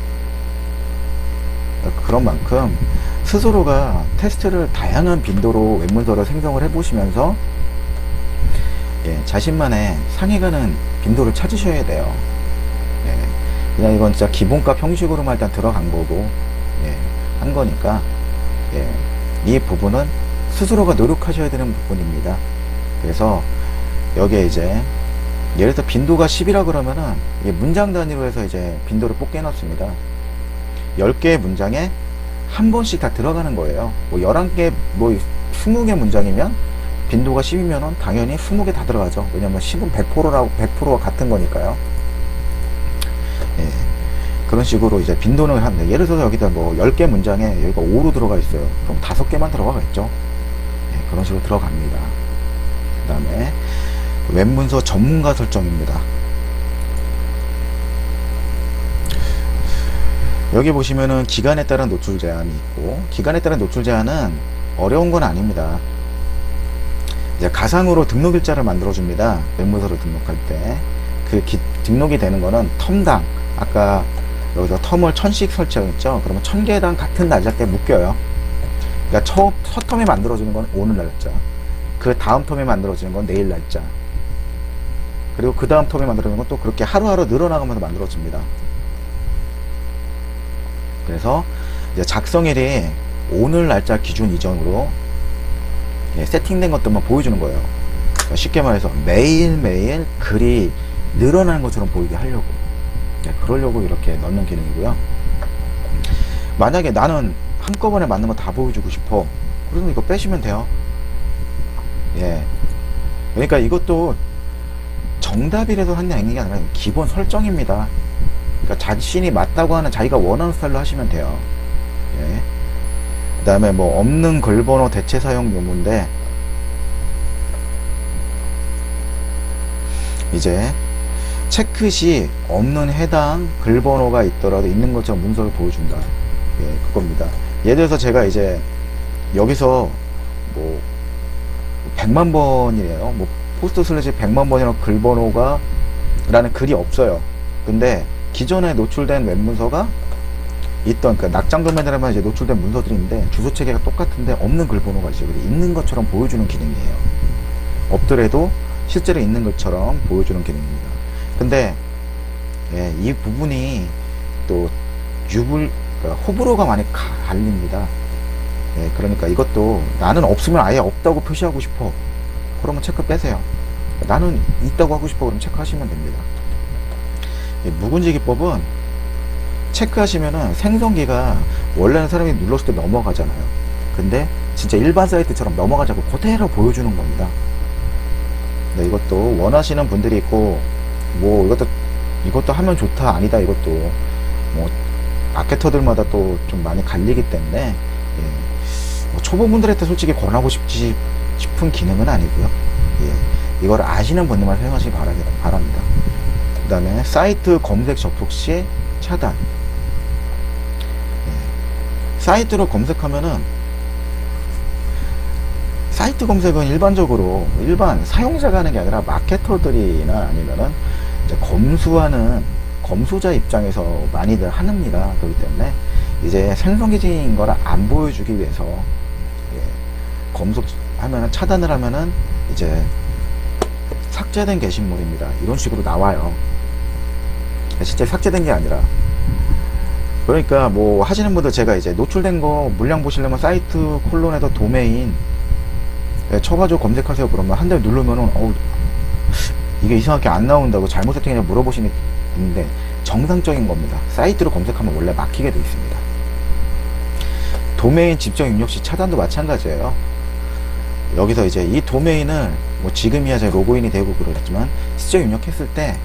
그런 만큼 스스로가 테스트를 다양한 빈도로 웹문서를 생성을 해보시면서 자신만의 상해가는 빈도를 찾으셔야 돼요. 그냥 이건 진짜 기본값 형식으로만 일단 들어간 거고 한 거니까 이 부분은 스스로가 노력하셔야 되는 부분입니다. 그래서 여기에 이제 예를 들어 빈도가 10이라 그러면은 문장 단위로 해서 이제 빈도를 뽑게 해놨습니다. 10개의 문장에 한 번씩 다 들어가는 거예요. 뭐 11개, 뭐 20개 문장이면 빈도가 10이면은 당연히 20개 다 들어가죠. 왜냐면 10은 100%가 같은 거니까요. 예. 그런 식으로 이제 빈도는 한데, 예를 들어서 여기다 뭐 10개 문장에 여기가 5로 들어가 있어요. 그럼 5개만 들어가겠죠. 예, 그런 식으로 들어갑니다. 그 다음에 웹문서 전문가 설정입니다. 여기 보시면은 기간에 따른 노출 제한이 있고, 기간에 따른 노출 제한은 어려운 건 아닙니다. 이제 가상으로 등록 일자를 만들어 줍니다. 웹문서를 등록할 때 그 등록이 되는 거는 텀당, 아까 여기서 텀을 1000씩 설정했죠. 그러면 1000개당 같은 날짜에 묶여요. 그러니까 첫 텀에 만들어지는 건 오늘 날짜, 그 다음 텀에 만들어지는 건 내일 날짜, 그리고 그 다음 텀에 만들어지는 건 또 그렇게 하루하루 늘어나가면서 만들어집니다. 그래서 이제 작성일이 오늘 날짜 기준 이전으로 세팅된 것들만 보여주는 거예요. 그러니까 쉽게 말해서 매일매일 글이 늘어나는 것처럼 보이게 하려고, 그러려고 이렇게 넣는 기능이고요. 만약에 나는 한꺼번에 맞는 거 다 보여주고 싶어, 그러면 이거 빼시면 돼요. 예. 그러니까 이것도 정답이라서 하는 얘기가 아니라 기본 설정입니다. 그러니까 자신이 맞다고 하는, 자기가 원하는 스타일로 하시면 돼요. 예. 그 다음에 뭐 없는 글번호 대체 사용 요구인데, 이제 체크 시 없는 해당 글번호가 있더라도 있는 것처럼 문서를 보여준다. 예, 그겁니다. 예를 들어서 제가 이제 여기서 뭐 100만 번이래요. 뭐 포스트 슬래시 100만 번이라는 글번호가 라는 글이 없어요. 근데 기존에 노출된 웹문서가 있던, 그러니까 낙장 도면이라면 이제 노출된 문서들인데 주소 체계가 똑같은데 없는 글번호가 있어요. 있는 것처럼 보여주는 기능이에요. 없더라도 실제로 있는 것처럼 보여주는 기능입니다. 근데 예, 이 부분이 또 그러니까 호불호가 많이 갈립니다. 예, 그러니까 이것도 나는 없으면 아예 없다고 표시하고 싶어, 그러면 체크 빼세요. 나는 있다고 하고 싶어, 그럼 체크하시면 됩니다. 예, 묵은지 기법은 체크하시면은 생성기가 원래는 사람이 눌렀을 때 넘어가잖아요. 근데 진짜 일반 사이트처럼 넘어가지 않고 그대로 보여주는 겁니다. 네, 이것도 원하시는 분들이 있고, 뭐 이것도 하면 좋다 아니다, 이것도 뭐 마케터들마다 또 좀 많이 갈리기 때문에, 예, 뭐 초보분들한테 솔직히 권하고 싶은 기능은 아니고요. 예, 이걸 아시는 분들만 사용하시기 바랍니다. 그 다음에 사이트 검색 접속 시 차단. 예, 사이트로 검색하면은, 사이트 검색은 일반적으로 일반 사용자가 하는 게 아니라 마케터들이나 아니면은 이제 검수자 입장에서 많이들 합니다. 그렇기 때문에 이제 생성기진 거를 안 보여주기 위해서, 예, 검색하면은, 차단을 하면은 이제 삭제된 게시물입니다, 이런 식으로 나와요. 실제 삭제된 게 아니라. 그러니까 뭐 하시는 분들, 제가 이제 노출된 거 물량 보시려면 사이트 콜론에서 도메인 쳐가지고 검색하세요. 그러면 한 대 누르면은 이게 이상하게 안 나온다고 잘못 세팅했냐고 물어보시는데, 정상적인 겁니다. 사이트로 검색하면 원래 막히게 되어 있습니다. 도메인 직접 입력 시 차단도 마찬가지예요. 여기서 이제 이 도메인을 뭐 지금이야 제가 로그인이 되고 그러지만 직접 입력했을 때,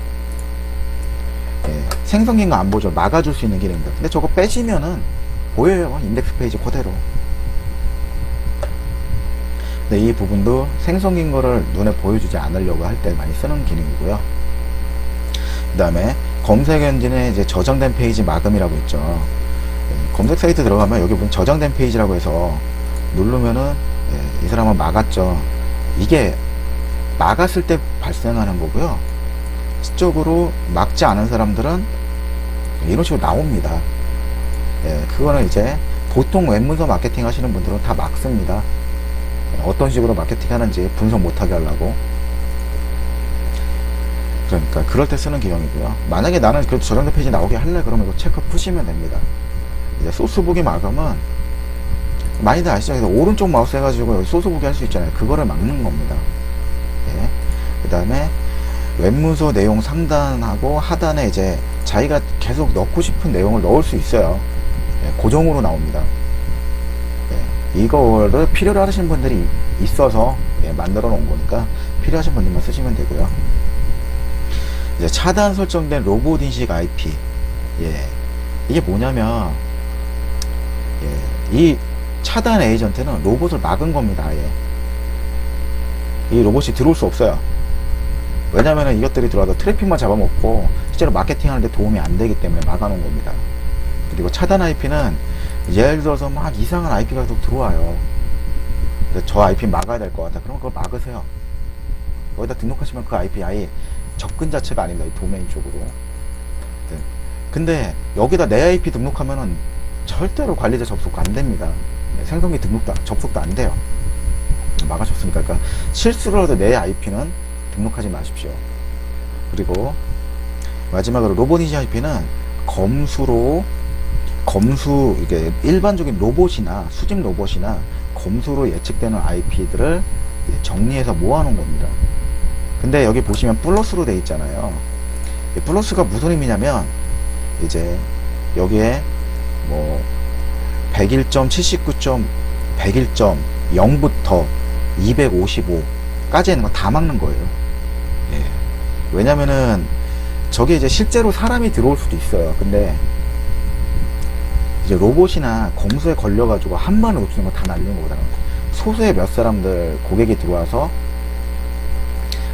예, 생성긴 거 안 보죠. 막아줄 수 있는 기능입니다. 근데 저거 빼시면은 보여요. 인덱스 페이지 그대로. 네, 이 부분도 생성긴 거를 눈에 보여주지 않으려고 할 때 많이 쓰는 기능이고요. 그 다음에 검색 엔진에 이제 저장된 페이지 마감이라고 있죠. 예, 검색 사이트 들어가면 여기 보면 저장된 페이지라고 해서 누르면은, 예, 이 사람은 막았죠. 이게 막았을 때 발생하는 거고요. 실적으로 막지 않은 사람들은 이런 식으로 나옵니다. 예, 그거는 이제 보통 웹문서 마케팅 하시는 분들은 다 막습니다. 어떤 식으로 마케팅 하는지 분석 못하게 하려고. 그러니까 그럴 때 쓰는 기형이고요. 만약에 나는 그래도 저장된 페이지 나오게 할래, 그러면 이거 체크 푸시면 됩니다. 이제 소스북이 마감은 많이들 아시죠? 그래서 오른쪽 마우스 해가지고 여기 소스보기 할 수 있잖아요. 그거를 막는 겁니다. 예. 그 다음에 웹문서 내용 상단하고 하단에 이제 자기가 계속 넣고 싶은 내용을 넣을 수 있어요. 예. 고정으로 나옵니다. 예. 이거를 필요로 하시는 분들이 있어서 예, 만들어 놓은 거니까 필요하신 분들만 쓰시면 되고요. 이제 차단 설정된 로봇 인식 IP. 예. 이게 뭐냐면, 예. 이 차단 에이전트는 로봇을 막은 겁니다. 아예. 이 로봇이 들어올 수 없어요. 왜냐면은 이것들이 들어와도 트래픽만 잡아먹고 실제로 마케팅 하는데 도움이 안 되기 때문에 막아놓은 겁니다. 그리고 차단 IP는 예를 들어서 막 이상한 IP가 계속 들어와요. 저 IP 막아야 될 것 같다. 그럼 그걸 막으세요. 거기다 등록하시면 그 IP 아예 접근 자체가 아닙니다. 이 도메인 쪽으로. 근데 여기다 내 IP 등록하면은 절대로 관리자 접속 안 됩니다. 생성기 접속도 안 돼요. 막아줬으니까. 그러니까 실수로라도 내 IP는 등록하지 마십시오. 그리고 마지막으로 로봇 인식 IP는 이게 일반적인 로봇이나 수집 로봇이나 검수로 예측되는 IP들을 정리해서 모아놓은 겁니다. 근데 여기 보시면 플러스로 되어 있잖아요. 이 플러스가 무슨 의미냐면 이제 여기에 뭐 101.79.101.0부터 255까지 있는 거 다 막는 거예요. 예. 왜냐면은 저게 이제 실제로 사람이 들어올 수도 있어요. 근데 이제 로봇이나 검수에 걸려가지고 한 번에 놓치는 거 다 날리는 거거든요. 소수의 몇 사람들 고객이 들어와서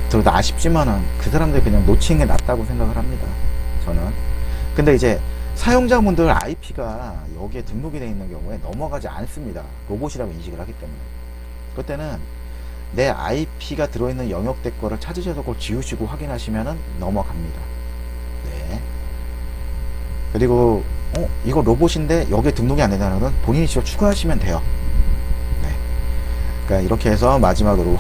저도 아쉽지만은 그 사람들 그냥 놓치는 게 낫다고 생각을 합니다. 저는. 근데 이제 사용자분들 IP가 여기에 등록이 되어 있는 경우에 넘어가지 않습니다. 로봇이라고 인식을 하기 때문에. 그때는 내 IP가 들어있는 영역대 거를 찾으셔서 그걸 지우시고 확인하시면은 넘어갑니다. 네. 그리고 이거 로봇인데 여기에 등록이 안 된다는 건 본인이 직접 추가하시면 돼요. 네. 그러니까 이렇게 해서 마지막으로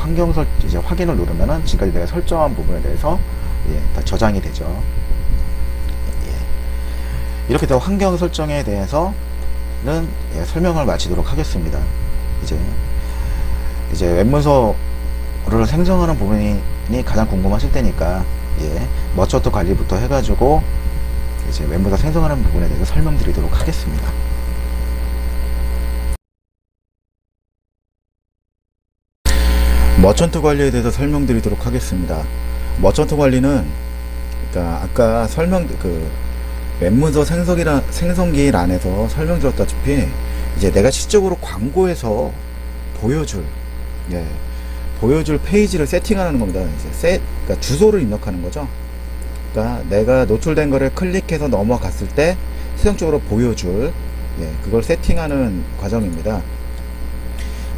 이제 확인을 누르면은 지금까지 내가 설정한 부분에 대해서 예, 다 저장이 되죠. 예. 이렇게 해서 환경 설정에 대해서는 예, 설명을 마치도록 하겠습니다. 이제 웹문서를 생성하는 부분이 가장 궁금하실 테니까 예, 머처트 관리부터 해가지고 이제 웹문서 생성하는 부분에 대해서 설명드리도록 하겠습니다. 머처트 관리에 대해서 설명드리도록 하겠습니다. 머처트 관리는 그러니까 아까 웹문서 생성기 란에서 설명드렸다시피 이제 내가 실적으로 광고에서 보여줄 페이지를 세팅하는 겁니다. 그러니까 주소를 입력하는 거죠. 그러니까 내가 노출된 거를 클릭해서 넘어갔을 때 수동적으로 보여줄 그걸 세팅하는 과정입니다.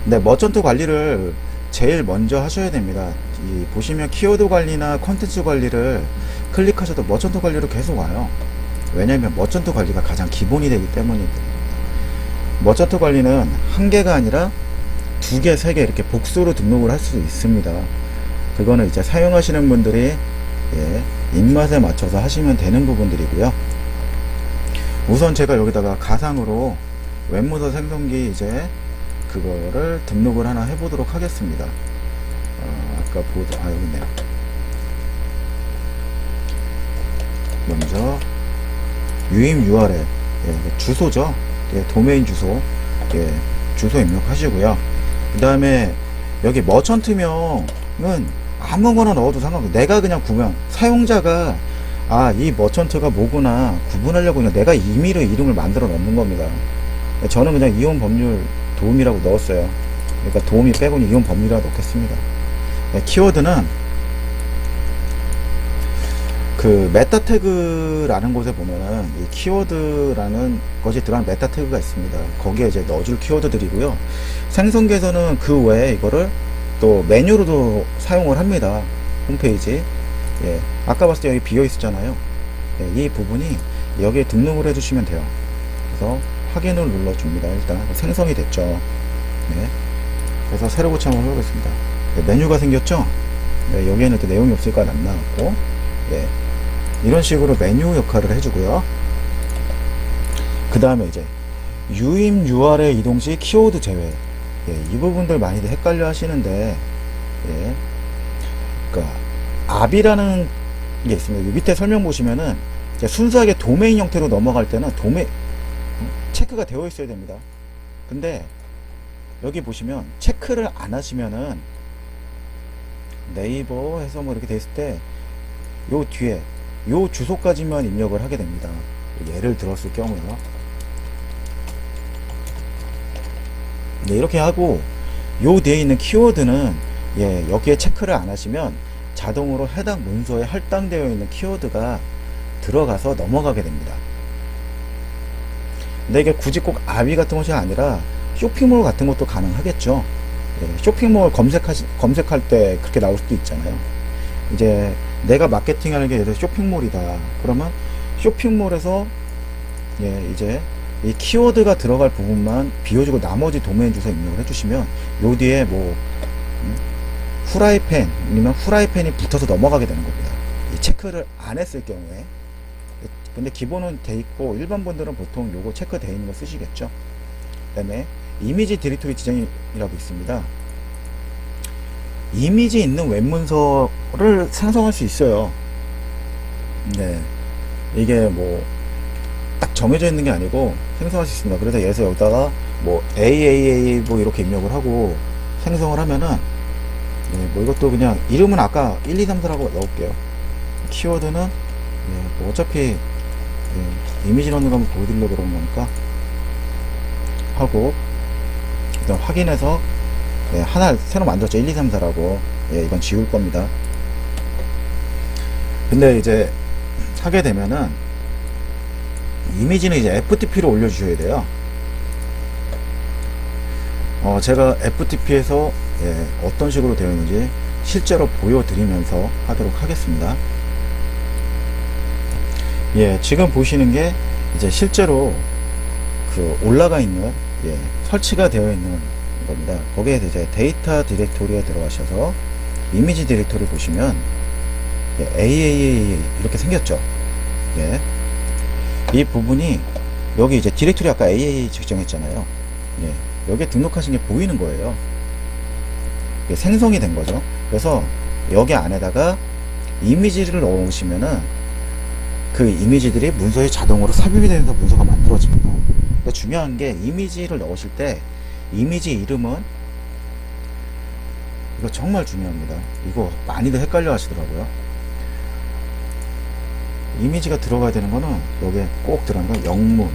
근데 머처트 관리를 제일 먼저 하셔야 됩니다. 보시면 키워드 관리나 컨텐츠 관리를 클릭하셔도 머처트 관리로 계속 와요. 왜냐하면 머처트 관리가 가장 기본이 되기 때문입니다. 머처트 관리는 한 개가 아니라 2개, 3개 이렇게 복수로 등록을 할 수 있습니다. 그거는 이제 사용하시는 분들이 입맛에 맞춰서 하시면 되는 부분들이고요. 우선 제가 여기다가 가상으로 웹문서 생성기 이제 그거를 등록을 하나 해보도록 하겠습니다. 아까 여기 있네요. 먼저 유임 URL 주소죠. 도메인 주소 주소 입력하시고요. 그 다음에 여기 머천트명은 아무거나 넣어도 상관없어요. 내가 그냥 사용자가 이 머천트가 뭐구나 구분하려고 그냥 내가 임의로 이름을 만들어 넣는 겁니다. 저는 그냥 이용 법률 도움이라고 넣었어요. 그러니까 도움이 빼고는 이용 법률이라고 넣겠습니다. 키워드는 그 메타 태그라는 곳에 보면은 이 키워드라는 것이 들어간 메타 태그가 있습니다. 거기에 이제 넣어줄 키워드들이고요. 생성기에서는 그 외에 이거를 또 메뉴로도 사용을 합니다. 홈페이지. 아까 봤을 때 여기 비어 있었잖아요. 이 부분이 여기에 등록을 해주시면 돼요. 그래서 확인을 눌러줍니다. 일단 생성이 됐죠. 그래서 새로 고치 한번 해보겠습니다. 메뉴가 생겼죠. 여기에는 또 내용이 없으니까 안 나왔고, 이런 식으로 메뉴 역할을 해주고요. 그 다음에 이제 유임 URL 이동 시 키워드 제외. 예, 이 부분들 많이들 헷갈려 하시는데, 예, 그러니까 압이라는 게 있습니다. 밑에 설명 보시면은 순수하게 도메인 형태로 넘어갈 때는 체크가 되어 있어야 됩니다. 근데 여기 보시면 체크를 안 하시면은 네이버 해서 뭐 이렇게 됐을 때 요 뒤에 요 주소까지만 입력을 하게 됩니다. 예를 들었을 경우요. 네, 이렇게 하고 요 뒤에 있는 키워드는 예, 여기에 체크를 안 하시면 자동으로 해당 문서에 할당되어 있는 키워드가 들어가서 넘어가게 됩니다. 근데 이게 굳이 꼭 아비 같은 것이 아니라 쇼핑몰 같은 것도 가능하겠죠. 예, 쇼핑몰 검색할 때 그렇게 나올 수도 있잖아요. 이제 내가 마케팅하는 게 예를 들어 쇼핑몰이다. 그러면 쇼핑몰에서 예, 이제 이 키워드가 들어갈 부분만 비워주고 나머지 도메인 주소 입력을 해주시면 요 뒤에 뭐 후라이팬 아니면 후라이팬이 붙어서 넘어가게 되는 겁니다. 이 체크를 안 했을 경우에. 근데 기본은 돼 있고 일반 분들은 보통 요거 체크 돼 있는 거 쓰시겠죠. 그 다음에 이미지 디렉토리 지정이라고 있습니다. 이미지 있는 웹문서를 생성할 수 있어요. 네, 이게 뭐 딱 정해져 있는 게 아니고 생성할 수 있습니다. 그래서 예를 들어서 여기다가 뭐 AAA 뭐 이렇게 입력을 하고 생성을 하면은 네, 뭐 이것도 그냥 이름은 아까 1, 2, 3, 4라고 넣을게요. 키워드는 네, 뭐 어차피 네, 이미지 넣는 거 한번 보여드리려고 그러는 거니까 하고 일단 확인해서 네, 하나 새로 만들었죠. 1, 2, 3, 4라고. 예, 이건 지울 겁니다. 근데 이제 하게 되면은 이미지는 이제 FTP로 올려주셔야 돼요. 제가 FTP에서 예, 어떤 식으로 되어 있는지 실제로 보여드리면서 하도록 하겠습니다. 예, 지금 보시는 게 이제 실제로 그 올라가 있는 예, 설치가 되어 있는 겁니다. 거기에 이제 데이터 디렉토리에 들어가셔서 이미지 디렉토리 보시면 예, AAA 이렇게 생겼죠. 예. 이 부분이 여기 이제 디렉토리 아까 AAA 지정했잖아요. 예. 여기에 등록하신 게 보이는 거예요. 생성이 된 거죠. 그래서 여기 안에다가 이미지를 넣으시면은 그 이미지들이 문서에 자동으로 삽입이 되면서 문서가 만들어집니다. 근데 중요한 게 이미지를 넣으실 때 이미지 이름은 이거 정말 중요합니다. 이거 많이들 헷갈려 하시더라고요. 이미지가 들어가야 되는 거는 여기에 꼭 들어가는 건 영문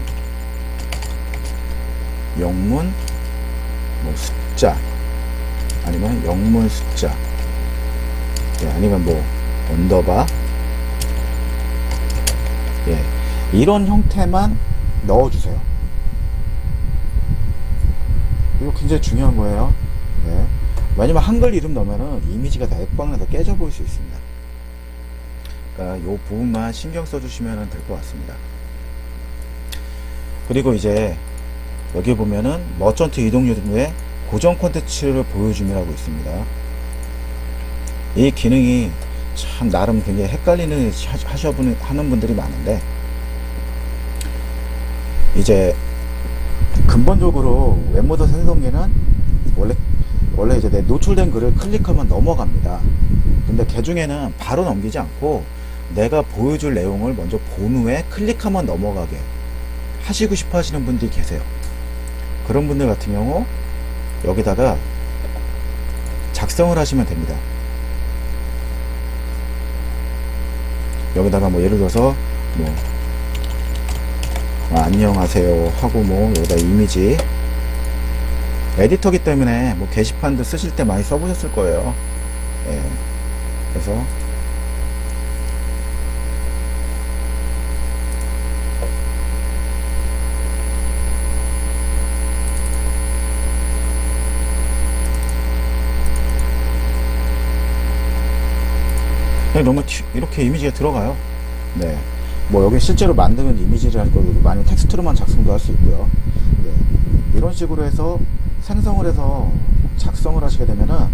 뭐 숫자 아니면 영문 숫자 예, 아니면 뭐 언더바 예, 이런 형태만 넣어주세요. 이거 굉장히 중요한 거예요. 예. 왜냐면 한글 이름 넣으면은 이미지가 다 액방에서 깨져 보일 수 있습니다. 그러니까 이 부분만 신경 써주시면 될 것 같습니다. 그리고 이제 여기 보면은 머천트 이동 요금의 고정 콘텐츠를 보여줌이라고 있습니다. 이 기능이 참 나름 굉장히 헷갈리는 하는 분들이 많은데 이제 근본적으로 웹모더 생성기는 원래 이제 내 노출된 글을 클릭하면 넘어갑니다. 근데 그 중에는 바로 넘기지 않고 내가 보여줄 내용을 먼저 본 후에 클릭하면 넘어가게 하시고 싶어 하시는 분들이 계세요. 그런 분들 같은 경우 여기다가 작성을 하시면 됩니다. 여기다가 뭐 예를 들어서 뭐 안녕하세요 하고 뭐 여기다 이미지 에디터기 때문에 뭐 게시판도 쓰실 때 많이 써보셨을 거예요. 예. 그래서 너무 이렇게 이미지가 들어가요. 네. 뭐 여기 실제로 만드는 이미지를 할 거고 많이 텍스트로만 작성도 할 수 있고요. 네. 이런 식으로 해서 생성을 해서 작성을 하시게 되면은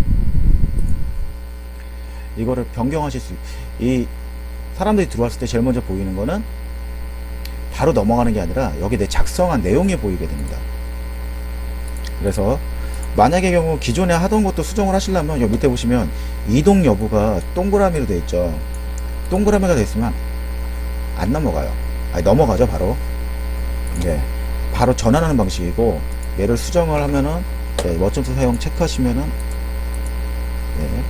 이거를 변경하실 수 이 사람들이 들어왔을 때 제일 먼저 보이는 거는 바로 넘어가는 게 아니라 여기 내 작성한 내용이 보이게 됩니다. 그래서 만약의 경우 기존에 하던 것도 수정을 하시려면 여기 밑에 보시면 이동 여부가 동그라미로 되어 있죠. 동그라미가 되어 있으면 안 넘어가요. 아니, 넘어가죠 바로. 네, 바로 전환하는 방식이고, 얘를 수정을 하면은 네, 머천트 사용 체크하시면은 네,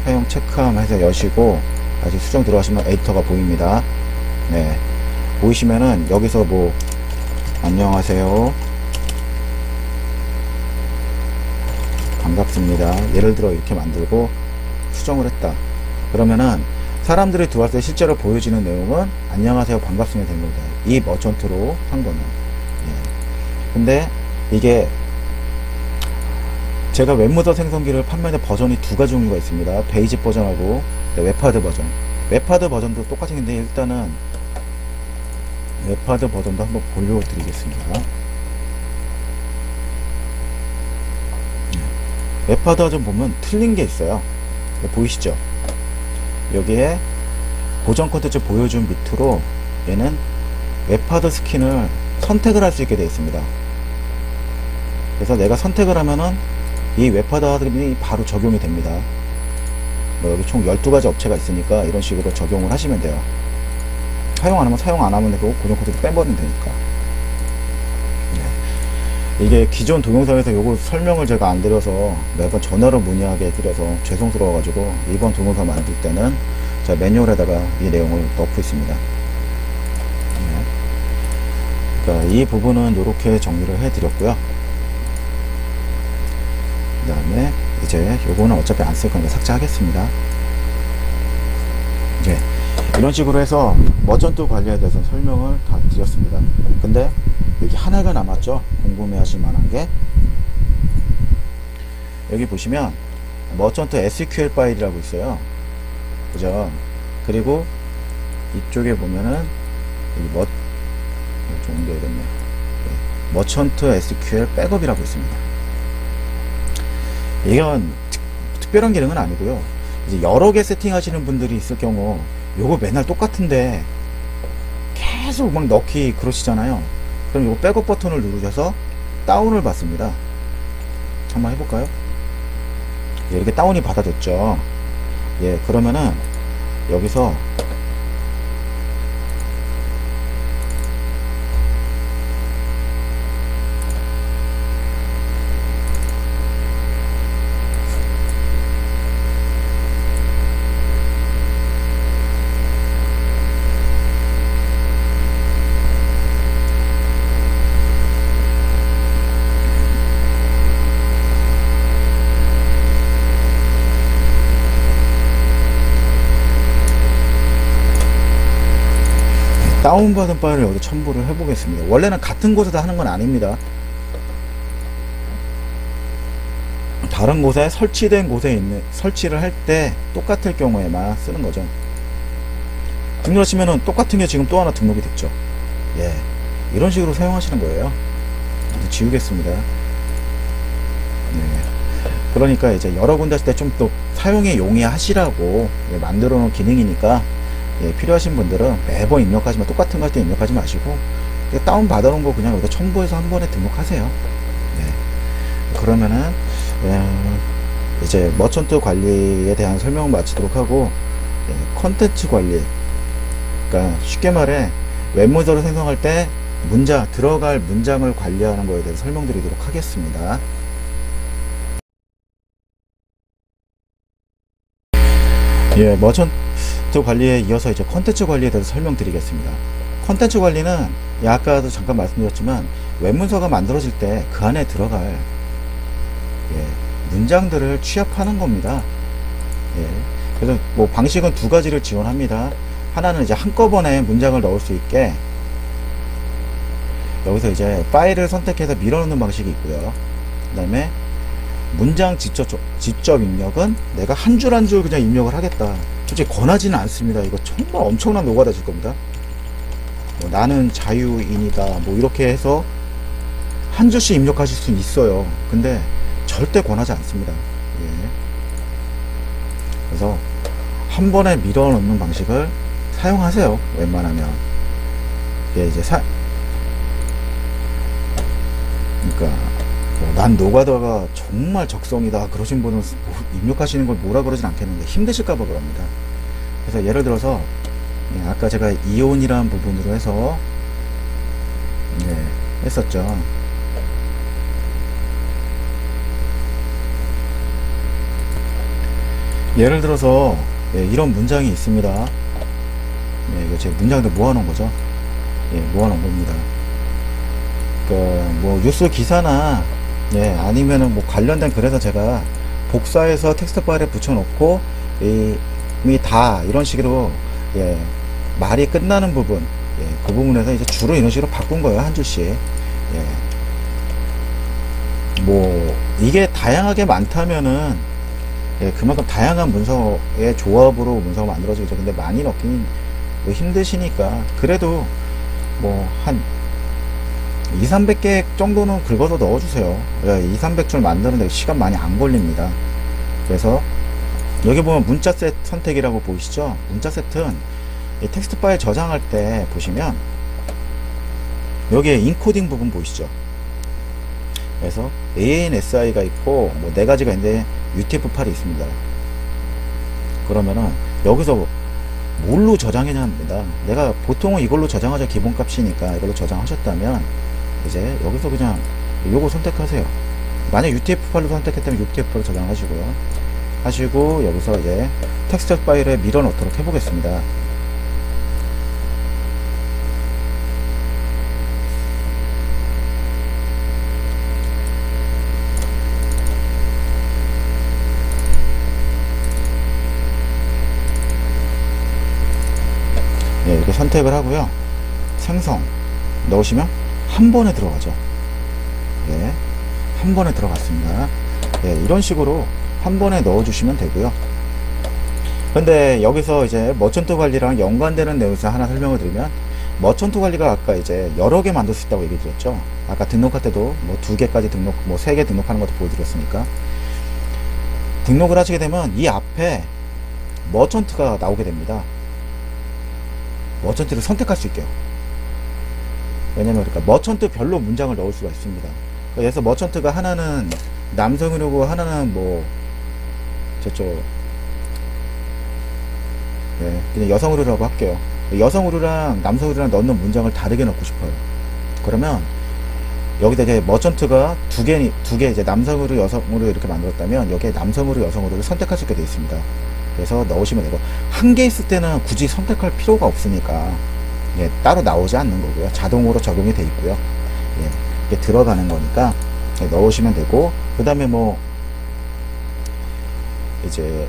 사용 체크함 해서 여시고 다시 수정 들어가시면 에디터가 보입니다. 네, 보이시면은 여기서 뭐 안녕하세요, 반갑습니다, 예를 들어 이렇게 만들고 수정을 했다. 그러면은 사람들이 들어왔을 때 실제로 보여지는 내용은 안녕하세요, 반갑습니다 된 겁니다. 이 머천트로 한 거는. 예. 근데 이게 제가 웹모더 생성기를 판매하는 버전이 두 가지 종류가 있습니다. 베이직 버전하고 웹하드 버전. 웹하드 버전도 똑같은 건데 일단은 웹하드 버전도 한번 보여드리겠습니다. 웹하드 버전 보면 틀린 게 있어요. 보이시죠? 여기에 고정 콘텐츠 보여준 밑으로 얘는 웹하드 스킨을 선택을 할 수 있게 되어 있습니다. 그래서 내가 선택을 하면은 이 웹하드 하드이 바로 적용이 됩니다. 뭐 여기 총 12가지 업체가 있으니까 이런 식으로 적용을 하시면 돼요. 사용 안 하면 사용 안 하면 되고 고정 콘텐츠 빼버리면 되니까. 이게 기존 동영상에서 요거 설명을 제가 안 드려서 매번 전화로 문의하게 드려서 죄송스러워 가지고 이번 동영상 만들 때는 제가 매뉴얼에다가 이 내용을 넣고 있습니다. 그러니까 이 부분은 이렇게 정리를 해 드렸고요. 그 다음에 이제 요거는 어차피 안 쓸 거니까 삭제하겠습니다. 이제 이런 식으로 해서 머천트 관리에 대해서 설명을 다 드렸습니다. 근데 여기 하나가 남았죠. 궁금해 하실 만한 게 여기 보시면 머천트 SQL 파일이라고 있어요. 그죠? 그리고 이쪽에 보면은 여기 좀 옮겨야겠네요. 머천트 SQL 백업이라고 있습니다. 이건 특별한 기능은 아니고요. 이제 여러 개 세팅하시는 분들이 있을 경우 요거 맨날 똑같은데 계속 막 넣기 그러시잖아요. 그럼 요거 백업 버튼을 누르셔서 다운을 받습니다. 한번 해볼까요? 예, 이렇게 다운이 받아졌죠. 예, 그러면은 여기서 다운받은 파일을 여기 첨부를 해보겠습니다. 원래는 같은 곳에서 하는 건 아닙니다. 다른 곳에 설치된 곳에 있는 설치를 할 때 똑같을 경우에만 쓰는 거죠. 등록하시면은 똑같은 게 지금 또 하나 등록이 됐죠. 예, 이런 식으로 사용하시는 거예요. 지우겠습니다. 네. 그러니까 이제 여러 군데 하실 때 좀 또 사용에 용이하시라고 만들어 놓은 기능이니까 예, 필요하신 분들은 매번 입력하지만 똑같은 거 할 때 입력하지 마시고 다운 받아놓은 거 그냥 여기다 첨부해서 한 번에 등록하세요. 네. 그러면은 이제 머천트 관리에 대한 설명을 마치도록 하고 컨텐츠 관리, 그러니까 쉽게 말해 웹모더를 생성할 때 들어갈 문장을 관리하는 거에 대해서 설명드리도록 하겠습니다. 예, 머천트 관리에 이어서 이제 컨텐츠 관리에 대해서 설명드리겠습니다. 컨텐츠 관리는 아까도 잠깐 말씀드렸지만 웹문서가 만들어질 때 그 안에 들어갈 문장들을 취합하는 겁니다. 예, 그래서 뭐 방식은 두 가지를 지원합니다. 하나는 이제 한꺼번에 문장을 넣을 수 있게 여기서 이제 파일을 선택해서 밀어넣는 방식이 있고요. 그 다음에 문장 직접 입력은 내가 한 줄 한 줄 그냥 입력을 하겠다. 솔직히 권하지는 않습니다. 이거 정말 엄청난 노가다 질 겁니다. 뭐 나는 자유인이다 뭐 이렇게 해서 한 줄씩 입력하실 수 있어요. 근데 절대 권하지 않습니다. 예. 그래서 한 번에 밀어넣는 방식을 사용하세요. 웬만하면. 이게 이제 그러니까 난 노가다가 정말 적성이다 그러신 분은 입력하시는 걸 뭐라 그러진 않겠는데 힘드실까봐 그럽니다. 그래서 예를 들어서 아까 제가 이온이라는 부분으로 해서 했었죠. 예를 들어서 이런 문장이 있습니다. 이거 제 문장도 모아놓은 거죠. 모아놓은 겁니다. 뭐 뉴스 기사나 아니면은 뭐 관련된 글에서 제가 복사해서 텍스트 파일에 붙여놓고 이미 다 이런 식으로 말이 끝나는 부분 그 부분에서 이제 주로 이런 식으로 바꾼 거예요. 한 줄씩. 뭐 이게 다양하게 많다면은 그만큼 다양한 문서의 조합으로 문서가 만들어지겠죠. 근데 많이 넣긴 힘드시니까 그래도 뭐 한 200~300개 정도는 긁어서 넣어주세요. 200~300줄 만드는데 시간 많이 안 걸립니다. 그래서 여기 보면 문자셋 선택이라고 보이시죠? 문자셋은 이 텍스트 파일 저장할 때 보시면 여기에 인코딩 부분 보이시죠? 그래서 ANSI가 있고 뭐 4가지가 있는데 UTF-8이 있습니다. 그러면은 여기서 뭘로 저장해야 합니다. 내가 보통은 이걸로 저장하자 기본값이니까 이걸로 저장하셨다면 이제 여기서 그냥 요거 선택하세요. 만약 UTF-8로 선택했다면 UTF-8로 저장하시고요. 하시고 여기서 이제 텍스트 파일에 밀어 넣도록 해보겠습니다. 이렇게 선택을 하고요. 생성 넣으시면 한 번에 들어가죠. 한 번에 들어갔습니다. 이런 식으로 한 번에 넣어주시면 되고요. 근데 여기서 이제 머천트 관리랑 연관되는 내용에서 하나 설명을 드리면, 머천트 관리가 아까 이제 여러 개 만들 수 있다고 얘기 드렸죠. 아까 등록할 때도 뭐 2개까지 등록, 뭐 3개 등록하는 것도 보여드렸으니까, 등록을 하시게 되면 이 앞에 머천트가 나오게 됩니다. 머천트를 선택할 수 있게요. 왜냐면 그러니까 머천트 별로 문장을 넣을 수가 있습니다. 그래서 머천트가 하나는 남성 의류고 하나는 뭐 저쪽 그냥 여성 의류라고 할게요. 여성 의류랑 남성 의류랑 넣는 문장을 다르게 넣고 싶어요. 그러면 여기다 이제 머천트가 두 개 이제 남성 의류, 여성 의류 이렇게 만들었다면 여기에 남성 의류, 여성 의류를 선택할 수 있게 되어 있습니다. 그래서 넣으시면 되고, 한 개 있을 때는 굳이 선택할 필요가 없으니까 따로 나오지 않는 거고요. 자동으로 적용이 되어 있고요. 이게 들어가는 거니까 넣으시면 되고, 그 다음에 뭐 이제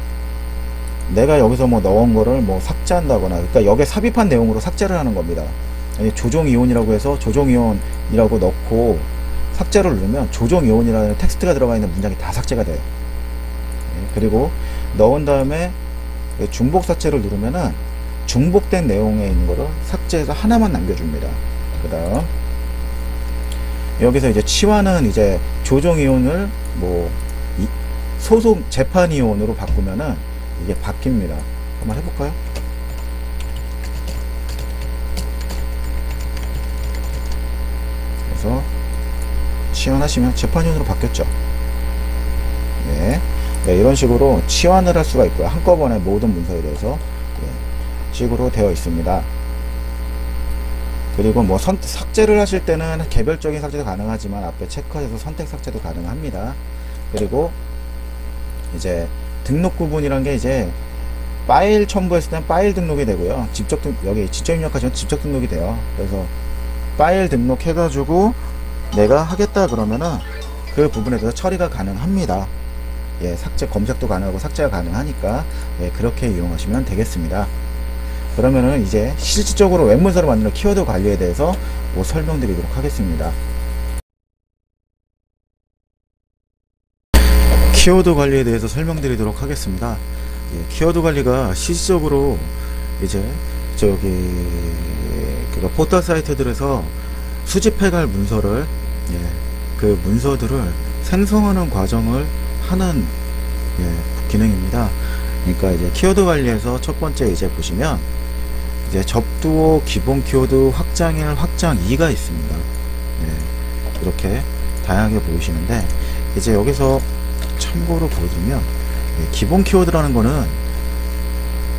내가 여기서 뭐 넣은 거를 뭐 삭제한다거나, 그러니까 여기에 삽입한 내용으로 삭제를 하는 겁니다. 조종이온이라고 해서 조종이온이라고 넣고 삭제를 누르면 조종이온이라는 텍스트가 들어가 있는 문장이 다 삭제가 돼요. 그리고 넣은 다음에 중복 삭제를 누르면은 중복된 내용에 있는 거를 삭제해서 하나만 남겨줍니다. 그 다음 여기서 이제 치환은 이제 조종이온을 뭐 소속 재판이온으로 바꾸면은 이게 바뀝니다. 한번 해볼까요? 그래서 치환하시면 재판이온으로 바뀌었죠. 이런 식으로 치환을 할 수가 있고요. 한꺼번에 모든 문서에 대해서 식으로 되어 있습니다. 그리고 뭐 삭제를 하실 때는 개별적인 삭제도 가능하지만 앞에 체크해서 선택 삭제도 가능합니다. 그리고 이제 등록 구분이란 게 이제 파일 첨부했을 때는 파일 등록이 되고요. 여기 직접 입력하시면 직접 등록이 돼요. 그래서 파일 등록해가지고 내가 하겠다 그러면은 그 부분에 대해서 처리가 가능합니다. 삭제 검색도 가능하고 삭제가 가능하니까 그렇게 이용하시면 되겠습니다. 그러면은 이제 실질적으로 웹문서를 만드는 키워드 관리에 대해서 뭐 설명드리도록 하겠습니다. 키워드 관리에 대해서 설명드리도록 하겠습니다. 키워드 관리가 실질적으로 이제 저기 포털 사이트들에서 수집해갈 문서를 그 문서들을 생성하는 과정을 하는 기능입니다. 그러니까 이제 키워드 관리에서 첫 번째 이제 보시면 이제 접두어 기본 키워드 확장 1, 확장 2가 있습니다. 네, 이렇게 다양하게 보이시는데, 이제 여기서 참고로 보여주면, 기본 키워드라는 거는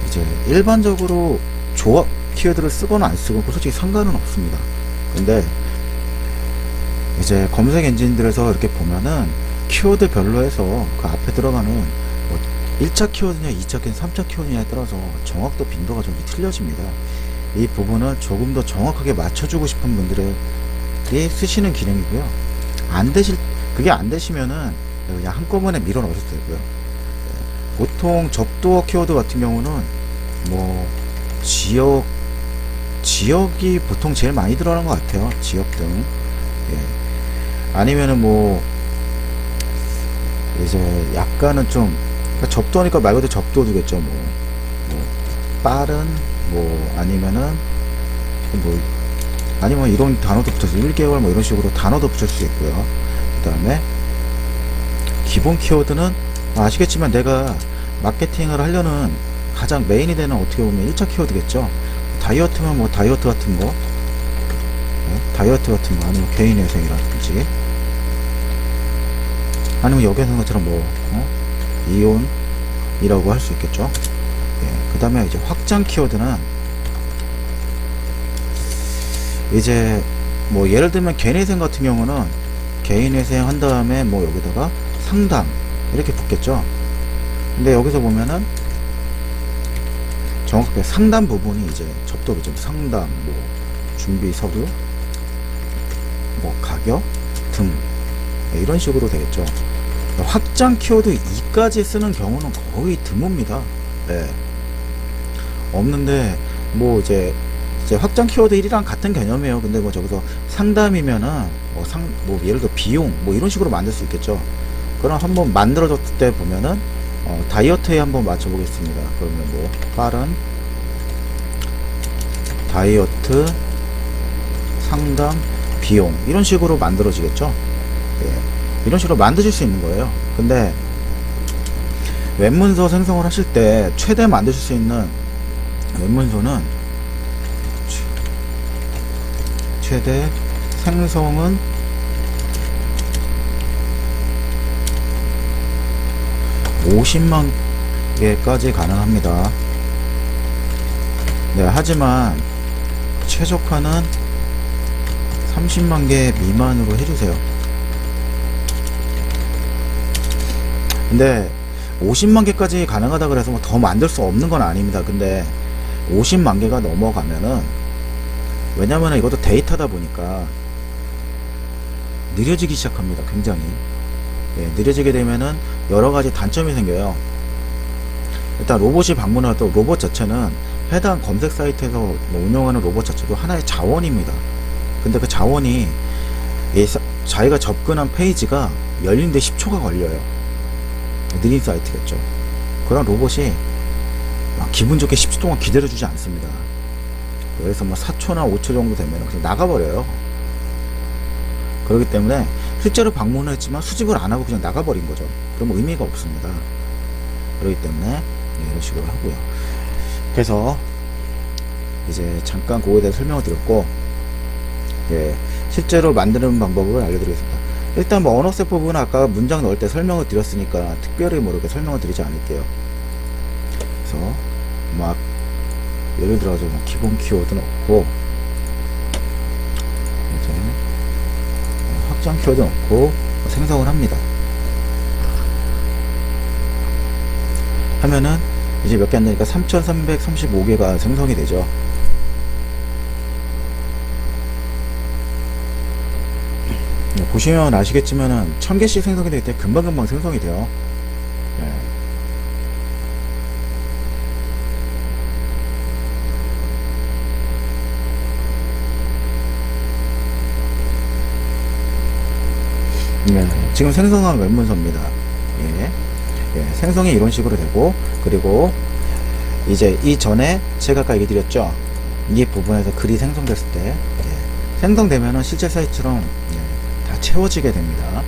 이제 일반적으로 조합 키워드를 쓰거나 안 쓰고 솔직히 상관은 없습니다. 근데 이제 검색 엔진들에서 이렇게 보면은 키워드 별로 해서 그 앞에 들어가는 뭐 1차 키워드냐 2차 키워드 3차 키워드냐에 따라서 정확도 빈도가 좀 틀려집니다. 이 부분을 조금 더 정확하게 맞춰주고 싶은 분들이 쓰시는 기능이고요. 그게 안 되시면은 그냥 한꺼번에 밀어 넣으셔도 되고요. 보통 접두어 키워드 같은 경우는 뭐 지역이 보통 제일 많이 들어가는 것 같아요. 지역 등. 아니면은 뭐 이제 약간은 좀 그러니까 접두어니까 말 그대로 접두어두겠죠. 뭐 빠른 뭐 아니면은 뭐 아니면 이런 단어도 붙여서 1개월 뭐 이런 식으로 단어도 붙일 수 있고요. 그 다음에 기본 키워드는 아시겠지만 내가 마케팅을 하려는 가장 메인이 되는 어떻게 보면 1차 키워드겠죠. 다이어트면 뭐 다이어트 같은 거, 다이어트 같은 거 아니면 개인회생이라든지 아니면 여기 하는 것처럼 뭐 이온이라고 할 수 있겠죠. 그 다음에 이제 확장 키워드는 이제 뭐 예를 들면 개인회생 같은 경우는 개인회생 한 다음에 뭐 여기다가 상담 이렇게 붙겠죠. 근데 여기서 보면은 정확하게 상담 부분이 이제 접두어죠. 상담, 뭐 준비 서류, 뭐 가격 등 이런 식으로 되겠죠. 확장 키워드 2까지 쓰는 경우는 거의 드뭅니다. 네. 없는데 뭐 이제 확장 키워드 1이랑 같은 개념이에요. 근데 뭐 저기서 상담이면은 뭐 예를 들어 비용 뭐 이런 식으로 만들 수 있겠죠. 그럼 한번 만들어졌을 때 보면은 다이어트에 한번 맞춰 보겠습니다. 그러면 뭐 빠른 다이어트 상담 비용 이런 식으로 만들어지겠죠. 이런 식으로 만드실 수 있는 거예요. 근데 웹문서 생성을 하실 때 최대 만드실 수 있는 웹문서는 최대 생성은 50만 개까지 가능합니다. 네, 하지만 최적화는 30만 개 미만으로 해주세요. 근데 50만 개까지 가능하다 그래서 뭐 더 만들 수 없는 건 아닙니다. 근데 50만 개가 넘어가면은 왜냐면 이것도 데이터다 보니까 느려지기 시작합니다. 굉장히. 느려지게 되면은 여러가지 단점이 생겨요. 일단 로봇이 방문해도 로봇 자체는 해당 검색 사이트에서 뭐 운영하는 로봇 자체도 하나의 자원입니다. 근데 그 자원이 자기가 접근한 페이지가 열리는데 10초가 걸려요. 느린 사이트겠죠. 그런 로봇이 기분 좋게 10초 동안 기다려주지 않습니다. 그래서 뭐 4초나 5초 정도 되면 그냥 나가버려요. 그렇기 때문에 실제로 방문을 했지만 수집을 안 하고 그냥 나가버린 거죠. 그러면 의미가 없습니다. 그렇기 때문에 이런 식으로 하고요. 그래서 이제 잠깐 그거에 대해 설명을 드렸고, 실제로 만드는 방법을 알려드리겠습니다. 일단 뭐 언어셋 부분은 아까 문장 넣을 때 설명을 드렸으니까 특별히 뭐 이렇게 설명을 드리지 않을게요. 그래서 막 예를 들어서 뭐 기본 키워드 넣고 이제 확장 키워드 넣고 생성을 합니다. 하면은 이제 몇 개 안 되니까 3335개가 생성이 되죠. 보시면 아시겠지만은 1000개씩 생성이 되기 때문에 금방금방 생성이 돼요. 지금 생성한 웹문서입니다. 생성이 이런 식으로 되고, 그리고 이제 이전에 제가 아까 얘기 드렸죠. 이 부분에서 글이 생성됐을 때 생성되면은 실제 사이트처럼 다 채워지게 됩니다.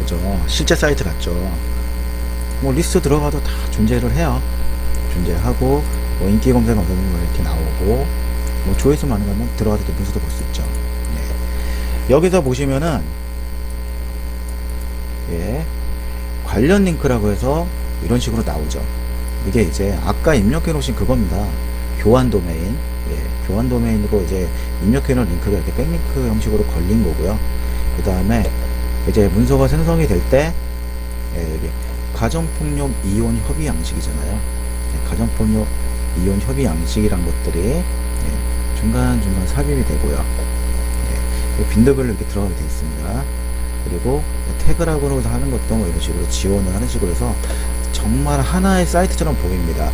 그죠? 실제 사이트 같죠. 뭐 리스트 들어가도 다 존재를 해요. 존재하고 뭐 인기 검색 검색은 이렇게 나오고, 뭐 조회수 많은 거면 들어가서 문서도 볼 수 있죠. 예. 여기서 보시면은 예, 관련 링크라고 해서 이런 식으로 나오죠. 이게 이제 아까 입력해 놓으신 그겁니다. 교환 도메인. 예, 교환 도메인으로 이제 입력해 놓은 링크가 이렇게 백링크 형식으로 걸린 거고요. 그 다음에 이제 문서가 생성이 될 때, 예, 여기 가정폭력 이혼 협의 양식이잖아요. 예, 가정폭력 이혼 협의 양식이란 것들이 예, 중간중간 삽입이 되고요. 예, 빈도별로 이렇게 들어가게 되어 있습니다. 그리고 태그라고 하는 것도 뭐 이런 식으로 지원을 하는 식으로 해서 정말 하나의 사이트처럼 보입니다.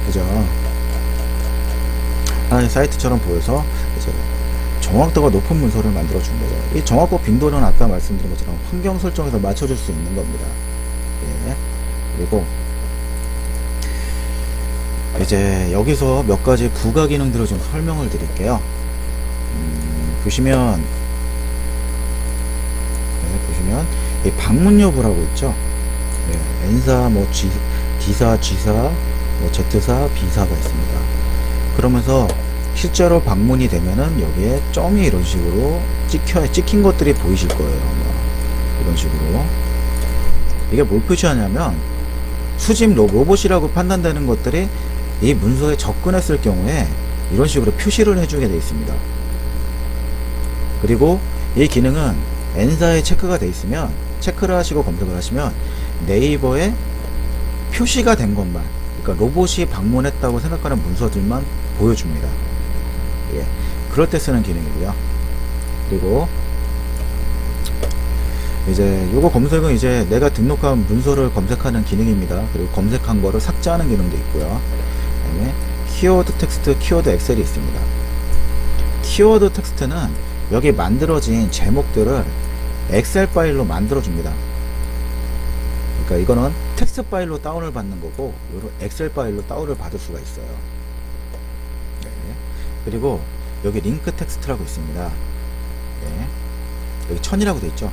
그죠? 하나의 사이트처럼 보여서 이제 정확도가 높은 문서를 만들어 준 거죠. 이 정확도 빈도는 아까 말씀드린 것처럼 환경 설정에서 맞춰줄 수 있는 겁니다. 예. 그리고 이제 여기서 몇 가지 부가 기능들을 좀 설명을 드릴게요. 보시면 이 방문 여부라고 있죠. 네, N사, 뭐 D사, G사, 뭐 Z사, B사가 있습니다. 그러면서 실제로 방문이 되면은 여기에 점이 이런 식으로 찍힌 것들이 보이실 거예요. 뭐 이런 식으로. 이게 뭘 표시하냐면 수집 로봇이라고 판단되는 것들이 이 문서에 접근했을 경우에 이런 식으로 표시를 해주게 되어 있습니다. 그리고 이 기능은 N사에 체크가 되어 있으면 체크를 하시고 검색을 하시면 네이버에 표시가 된 것만, 그러니까 로봇이 방문했다고 생각하는 문서들만 보여줍니다. 예, 그럴 때 쓰는 기능이고요. 그리고 이제 요거 검색은 이제 내가 등록한 문서를 검색하는 기능입니다. 그리고 검색한 거를 삭제하는 기능도 있고요. 그 다음에 키워드 텍스트, 키워드 엑셀이 있습니다. 키워드 텍스트는 여기 만들어진 제목들을 엑셀 파일로 만들어 줍니다. 그러니까 이거는 텍스트 파일로 다운을 받는 거고, 이런 엑셀 파일로 다운을 받을 수가 있어요. 네. 그리고 여기 링크 텍스트라고 있습니다. 네. 여기 1000이라고 되어 있죠.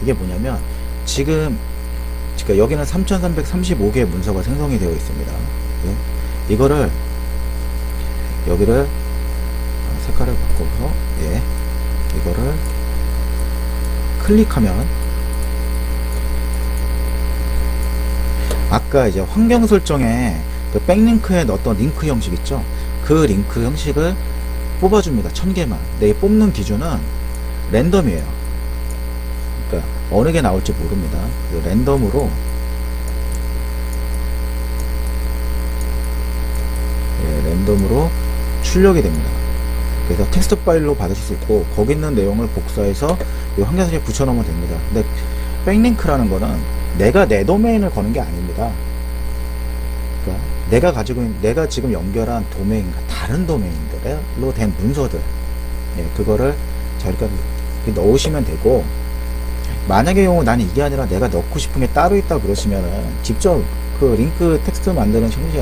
이게 뭐냐면 지금 그러니까 여기는 3335개의 문서가 생성이 되어 있습니다. 네. 이거를 여기를 색깔을 바꿔서 예, 이거를 클릭하면 아까 이제 환경 설정에 그 백링크에 넣었던 링크 형식 있죠? 그 링크 형식을 뽑아줍니다. 1000개만. 근데 이 뽑는 기준은 랜덤이에요. 그러니까 어느 게 나올지 모릅니다. 랜덤으로 예, 랜덤으로 출력이 됩니다. 그래서 텍스트 파일로 받으실 수 있고, 거기 있는 내용을 복사해서 이 환경설정에 붙여놓으면 됩니다. 근데 백링크라는 거는 내가 내 도메인을 거는 게 아닙니다. 그러니까 내가 지금 연결한 도메인과 다른 도메인들로 된 문서들, 예, 그거를 저희가 넣으시면 되고, 만약의 경우 나는 이게 아니라 내가 넣고 싶은 게 따로 있다 그러시면은 직접 그 링크 텍스트 만드는 형식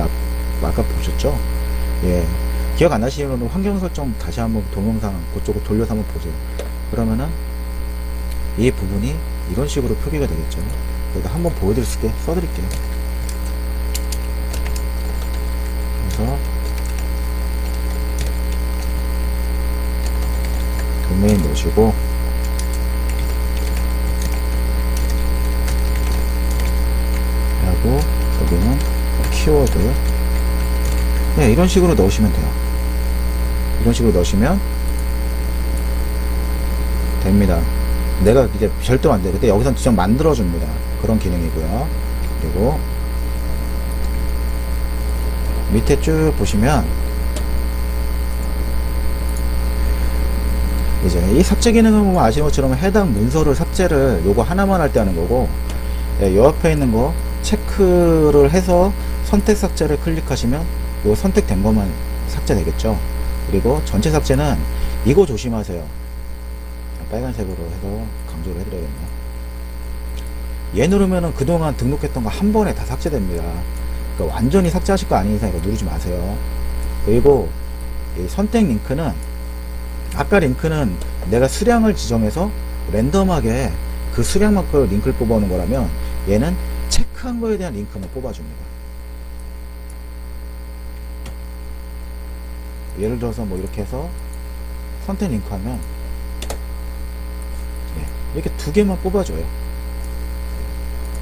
아까 보셨죠? 예. 기억 안 나시면 환경 설정 다시 한번 동영상 그쪽으로 돌려서 한번 보세요. 그러면은 이 부분이 이런 식으로 표기가 되겠죠. 여기다 한번 보여드릴 수 있게 써드릴게요. 그래서 도메인 넣으시고 하고 여기는 키워드, 네, 이런 식으로 넣으시면 돼요. 이런 식으로 넣으시면 됩니다. 내가 이제 절대 안 돼. 근데 여기서 직접 만들어줍니다. 그런 기능이고요. 그리고 밑에 쭉 보시면 이제 이 삭제 기능을 보면 아시는 것처럼 해당 문서를 삭제를 요거 하나만 할 때 하는 거고, 네, 요 옆에 있는 거 체크를 해서 선택 삭제를 클릭하시면 요 선택된 것만 삭제되겠죠. 그리고 전체 삭제는 이거 조심하세요. 빨간색으로 해서 강조를 해드려야겠네요. 얘 누르면은 그동안 등록했던 거 한 번에 다 삭제됩니다. 그러니까 완전히 삭제하실 거 아닌 이상 이거 누르지 마세요. 그리고 이 선택 링크는 아까 링크는 내가 수량을 지정해서 랜덤하게 그 수량만큼 링크를 뽑아오는 거라면, 얘는 체크한 거에 대한 링크만 뽑아줍니다. 예를 들어서 뭐 이렇게 해서 선택 링크하면 이렇게 두 개만 뽑아줘요.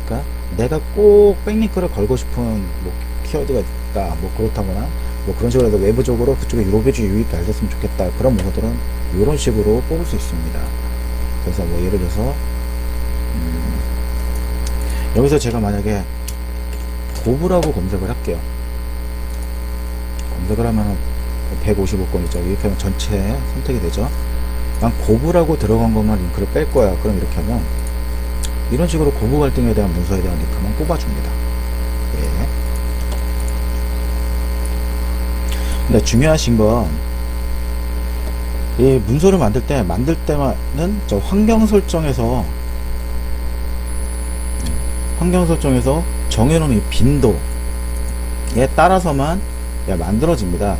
그러니까 내가 꼭 백링크를 걸고 싶은 뭐 키워드가 있다, 뭐 그렇다거나 뭐 그런 식으로 해서 외부적으로 그쪽에 유로배주 유입 잘 됐으면 좋겠다, 그런 문서들은 이런 식으로 뽑을 수 있습니다. 그래서 뭐 예를 들어서 여기서 제가 만약에 고브라고 검색을 할게요. 검색을 하면 155건이죠. 이렇게 하면 전체 선택이 되죠. 난 고브라고 들어간 것만 링크를 뺄 거야. 그럼 이렇게 하면 이런 식으로 고브 갈등에 대한 문서에 대한 링크만 뽑아줍니다. 예. 근데 중요하신 건 이 문서를 만들 때만은 저 환경 설정에서 정해놓은 이 빈도에 따라서만 만들어집니다.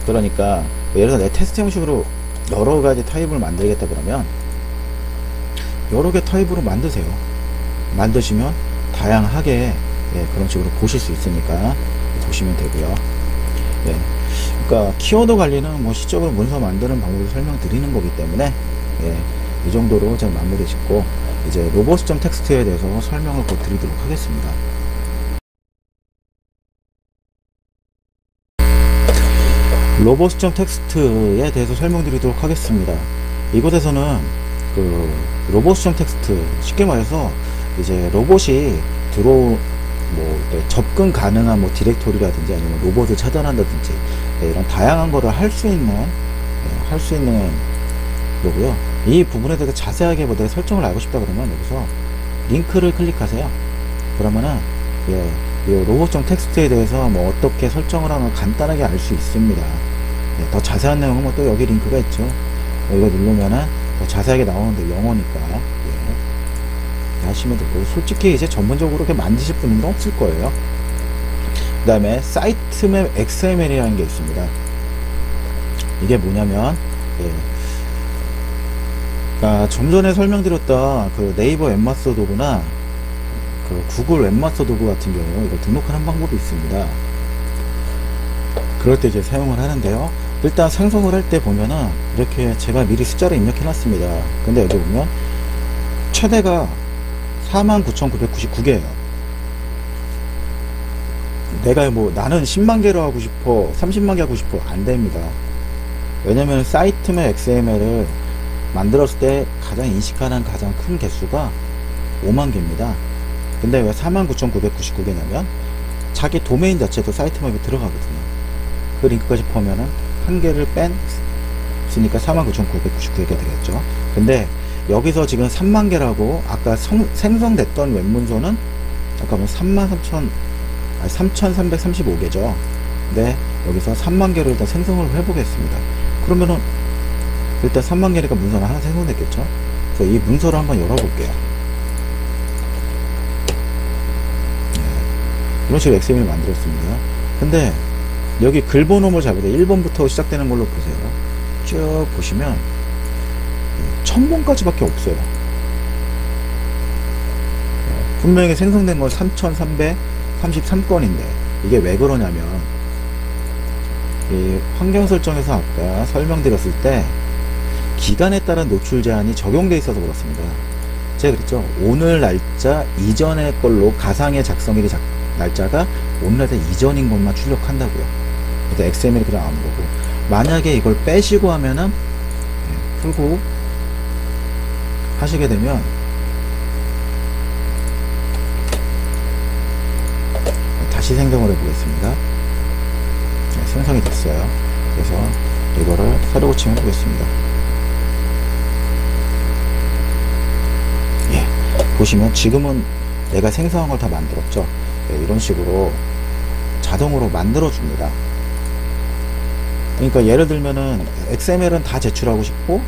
그러니까 예를 들어 내 테스트 형식으로 여러 가지 타입을 만들겠다 그러면 여러 개 타입으로 만드세요. 만드시면 다양하게 그런 식으로 보실 수 있으니까 보시면 되고요. 그러니까 키워드 관리는 뭐 시적으로 문서 만드는 방법을 설명드리는 거기 때문에 이 정도로 제가 마무리 짓고 이제 로봇.텍스트에 대해서 설명을 곧 드리도록 하겠습니다. 로봇.텍스트에 대해서 설명드리도록 하겠습니다. 이곳에서는 그 로봇.텍스트, 쉽게 말해서 이제 로봇이 접근 가능한 뭐 디렉토리라든지 아니면 로봇을 차단한다든지 이런 다양한 거를 할 수 있는 거고요. 이 부분에 대해서 자세하게 뭐 내가 설정을 알고 싶다 그러면 여기서 링크를 클릭하세요. 그러면은 이 로봇.텍스트에 대해서 뭐 어떻게 설정을 하나 간단하게 알 수 있습니다. 더 자세한 내용은 뭐 또 여기 링크가 있죠. 이거 누르면은 더 자세하게 나오는데 영어니까 하시면 되고, 솔직히 이제 전문적으로 이렇게 만드실 분은 없을 거예요. 그 다음에 사이트맵 XML이라는 게 있습니다. 이게 뭐냐면 그러니까 좀 전에 설명드렸던 그 네이버 웹마스터 도구나 그 구글 웹마스터 도구 같은 경우 이걸 등록하는 방법이 있습니다. 그럴 때 이제 사용을 하는데요. 일단 생성을 할 때 보면은 이렇게 제가 미리 숫자를 입력해 놨습니다. 근데 여기 보면 최대가 49,999개예요. 내가 뭐 나는 10만 개로 하고 싶어, 30만 개 하고 싶어, 안 됩니다. 왜냐면 사이트맵 XML을 만들었을 때 가장 인식하는 가장 큰 개수가 5만 개입니다. 근데 왜 49,999개냐면 자기 도메인 자체도 사이트맵에 들어가거든요. 그 링크까지 포함하면은 한 개를 뺐으니까 49,999개가 되겠죠. 근데 여기서 지금 3만 개라고 아까 생성됐던 웹문서는 아까 뭐 3,335개죠. 근데 여기서 3만 개를 일단 생성을 해보겠습니다. 그러면은 일단 3만 개니까 문서는 하나 생성됐겠죠. 그래서 이 문서를 한번 열어볼게요. 이런 식으로 XML 만들었습니다. 근데 여기 글번호를 잘 보세요. 1번부터 시작되는 걸로 보세요. 쭉 보시면 1000번까지밖에 없어요. 분명히 생성된 건 3333건인데 이게 왜 그러냐면 이 환경 설정에서 아까 설명드렸을 때 기간에 따른 노출 제한이 적용되어 있어서 그렇습니다. 제가 그랬죠. 오늘 날짜 이전의 걸로 가상의 작성일이 날짜가 오늘 날짜 이전인 것만 출력한다고요. 그래서 XML이 그냥 나오는 거고, 만약에 이걸 빼시고 하면은 풀고 하시게 되면 다시 생성을 해보겠습니다. 생성이 됐어요. 그래서 이거를 새로 고침해 보겠습니다. 보시면 지금은 내가 생성한 걸 다 만들었죠. 이런 식으로 자동으로 만들어 줍니다. 그러니까 예를 들면은 XML은 다 제출하고 싶고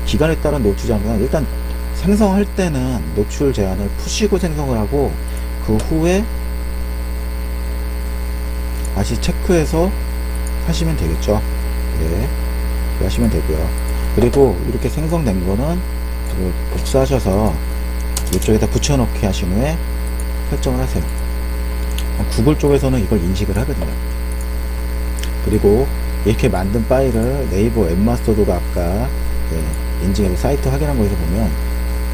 기간에 따른 노출 제한은 일단 생성할 때는 노출 제한을 푸시고 생성을 하고 그 후에 다시 체크해서 하시면 되겠죠. 하시면 되고요. 그리고 이렇게 생성된 거는 복사하셔서 이쪽에다 붙여넣기 하신 후에 설정을 하세요. 구글 쪽에서는 이걸 인식을 하거든요. 그리고 이렇게 만든 파일을 네이버 웹마스터도가 아까 인증해서 사이트 확인한 거에서 보면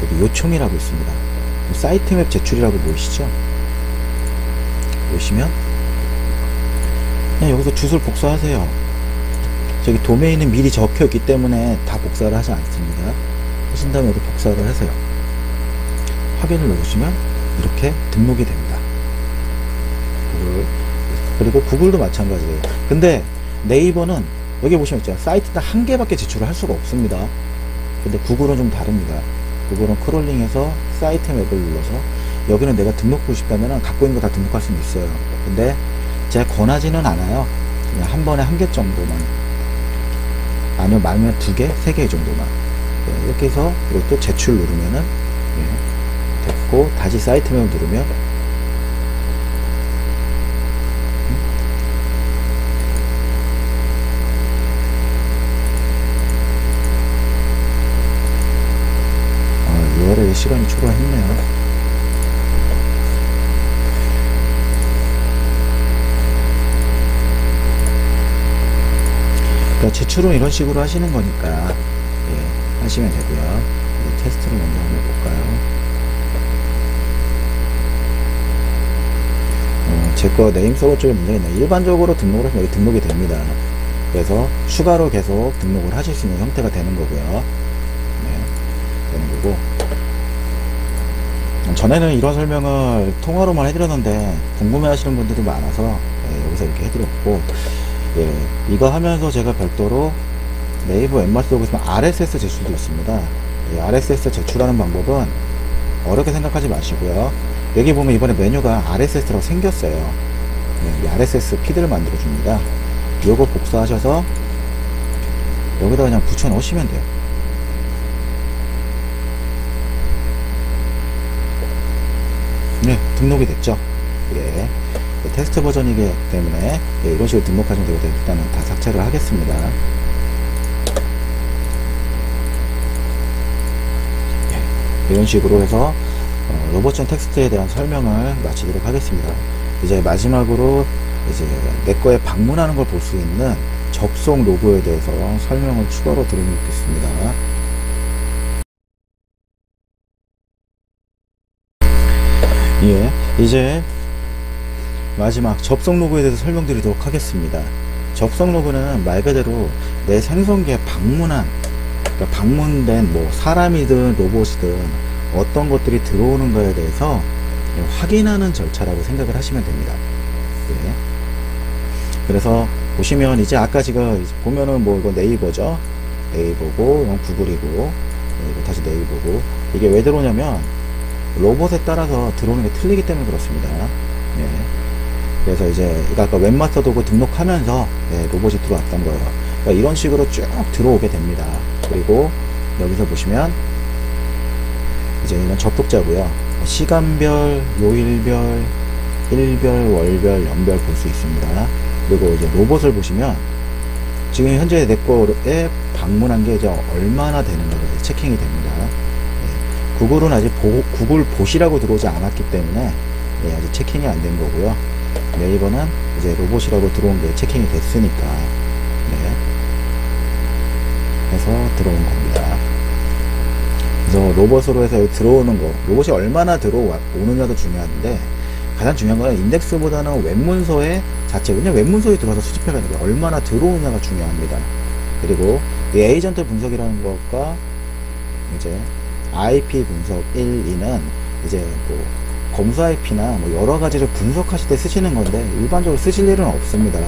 여기 요청이라고 있습니다. 사이트맵 제출이라고 보이시죠? 보시면 그냥 여기서 주소를 복사하세요. 저기 도메인은 미리 적혀있기 때문에 다 복사를 하지 않습니다. 하신 다음에 여기 복사를 하세요. 확인을 누르시면 이렇게 등록이 됩니다. 그리고 구글도 마찬가지예요. 근데 네이버는 여기 보시면 있잖아요. 사이트는 한 개밖에 제출을 할 수가 없습니다. 근데 구글은 좀 다릅니다. 구글은 크롤링해서 사이트 맵을 눌러서 여기는 내가 등록하고 싶다면 갖고 있는 거 다 등록할 수는 있어요. 근데 제가 권하지는 않아요. 그냥 한 번에 한 개 정도만, 아니면 많으면 2개, 3개 정도만. 이렇게 해서 이것도 제출 누르면은 됐고, 다시 사이트 맵을 누르면 URL 시간이 초과했네요. 제출은 이런 식으로 하시는 거니까 하시면 되고요. 테스트를 먼저 한번 볼까요? 제 거 네임 서버 쪽에 문제가 있네요. 일반적으로 등록을 하시면 여기 등록이 됩니다. 그래서 추가로 계속 등록을 하실 수 있는 형태가 되는 거고요. 되는 거고, 전에는 이런 설명을 통화로만 해드렸는데 궁금해 하시는 분들이 많아서 여기서 이렇게 해드렸고, 이거 하면서 제가 별도로 네이버 웹마스터에 있으면 RSS 제출도 있습니다. RSS 제출하는 방법은 어렵게 생각하지 마시고요. 여기 보면 이번에 메뉴가 RSS라고 생겼어요. 이 RSS 피드를 만들어 줍니다. 요거 복사하셔서 여기다 그냥 붙여 넣으시면 돼요. 네, 등록이 됐죠. 테스트 버전이기 때문에 이런 식으로 등록하시면 되거든요. 일단은 다 삭제를 하겠습니다. 이런 식으로 해서 로봇전 텍스트에 대한 설명을 마치도록 하겠습니다. 이제 마지막으로 이제 내 거에 방문하는 걸 볼 수 있는 접속 로그에 대해서 설명을 추가로 드리겠습니다. 이제 마지막 접속 로그에 대해서 설명드리도록 하겠습니다. 접속 로그는 말 그대로 내 생성기에 방문한, 그러니까 방문된 뭐 사람이든 로봇이든 어떤 것들이 들어오는 거에 대해서 확인하는 절차라고 생각을 하시면 됩니다. 그래서 보시면 이제 아까 지금 보면은 뭐 이거 네이버죠. 네이버고 이건 구글이고, 이거 다시 네이버고, 이게 왜 들어오냐면 로봇에 따라서 들어오는 게 틀리기 때문에 그렇습니다. 그래서 이제 아까 웹마스터 도구 등록하면서 로봇이 들어왔던 거예요. 그러니까 이런 식으로 쭉 들어오게 됩니다. 그리고 여기서 보시면 이제 이건 접속자고요. 시간별, 요일별, 일별, 월별, 연별 볼 수 있습니다. 그리고 이제 로봇을 보시면 지금 현재 내 거에 방문한 게 이제 얼마나 되는가 체킹이 됩니다. 구글은 아직 구글 봇이라고 들어오지 않았기 때문에 아직 체킹이 안 된 거고요. 네이버는 이제 로봇이라고 들어온 게 체킹이 됐으니까 해서 들어온 겁니다. 그래서 로봇으로 해서 들어오는 거, 로봇이 얼마나 들어오느냐도 중요한데 가장 중요한 건 인덱스보다는 웹문서의 자체, 왜냐면 웹문서에 들어와서 수집해가 아니라 얼마나 들어오느냐가 중요합니다. 그리고 이 에이전트 분석이라는 것과 이제 IP 분석 1, 2는 이제 뭐 검수 IP나 뭐 여러 가지를 분석하실 때 쓰시는 건데 일반적으로 쓰실 일은 없습니다.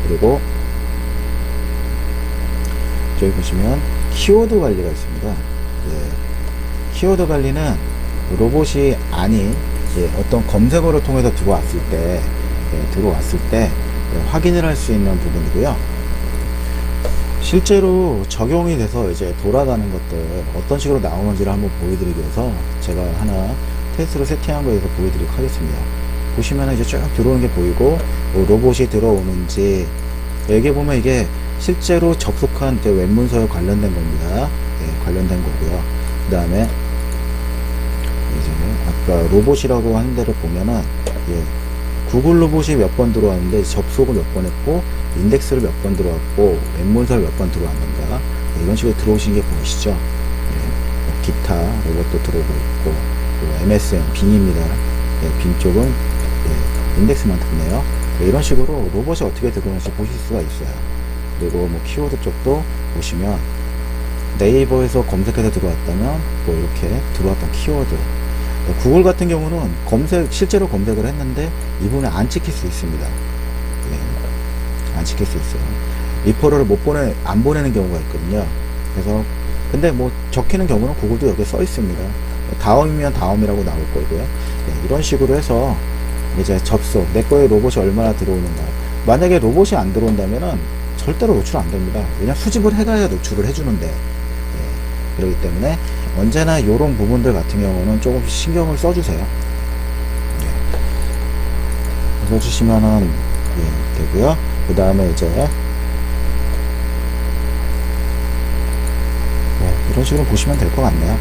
그리고 저기 보시면 키워드 관리가 있습니다. 키워드 관리는 로봇이 아닌 어떤 검색어를 통해서 들어왔을 때 확인을 할 수 있는 부분이고요. 실제로 적용이 돼서 이제 돌아가는 것들 어떤 식으로 나오는지를 한번 보여드리기 위해서 제가 하나 테스트로 세팅한 거에서 보여드리도록 하겠습니다. 보시면 이제 쭉 들어오는 게 보이고 로봇이 들어오는지, 여기 보면 이게 실제로 접속한 웹문서에 관련된 겁니다. 관련된 거고요. 그 다음에 이제 아까 로봇이라고 하는 데를 보면은 구글 로봇이 몇 번 들어왔는데 접속을 몇 번 했고 인덱스를 몇 번 들어왔고 웹문서를 몇 번 들어왔는가, 이런 식으로 들어오신 게 보이시죠? 뭐 기타 로봇도 들어오고 있고, MSN 빈입니다. 빈 쪽은 인덱스만 듣네요. 이런 식으로 로봇이 어떻게 들어오는지 보실 수가 있어요. 그리고 뭐 키워드 쪽도 보시면 네이버에서 검색해서 들어왔다면 뭐 이렇게 들어왔던 키워드, 구글 같은 경우는 실제로 검색을 했는데 이 부분에 안 찍힐 수 있습니다. 안 찍힐 수 있어요. 리퍼럴을 안 보내는 경우가 있거든요. 그래서 근데 뭐 적히는 경우는 구글도 여기에 써 있습니다. 다음이면 다음이라고 나올 거고요. 이런 식으로 해서 이제 접속, 내 거에 로봇이 얼마나 들어오는가. 만약에 로봇이 안 들어온다면은 절대로 노출 안 됩니다. 왜냐면 수집을 해가야 노출을 해주는데, 그렇기 때문에 언제나 이런 부분들 같은 경우는 조금씩 신경을 써주세요. 써주시면은 되고요. 그 다음에 이제 이런 식으로 보시면 될 것 같네요.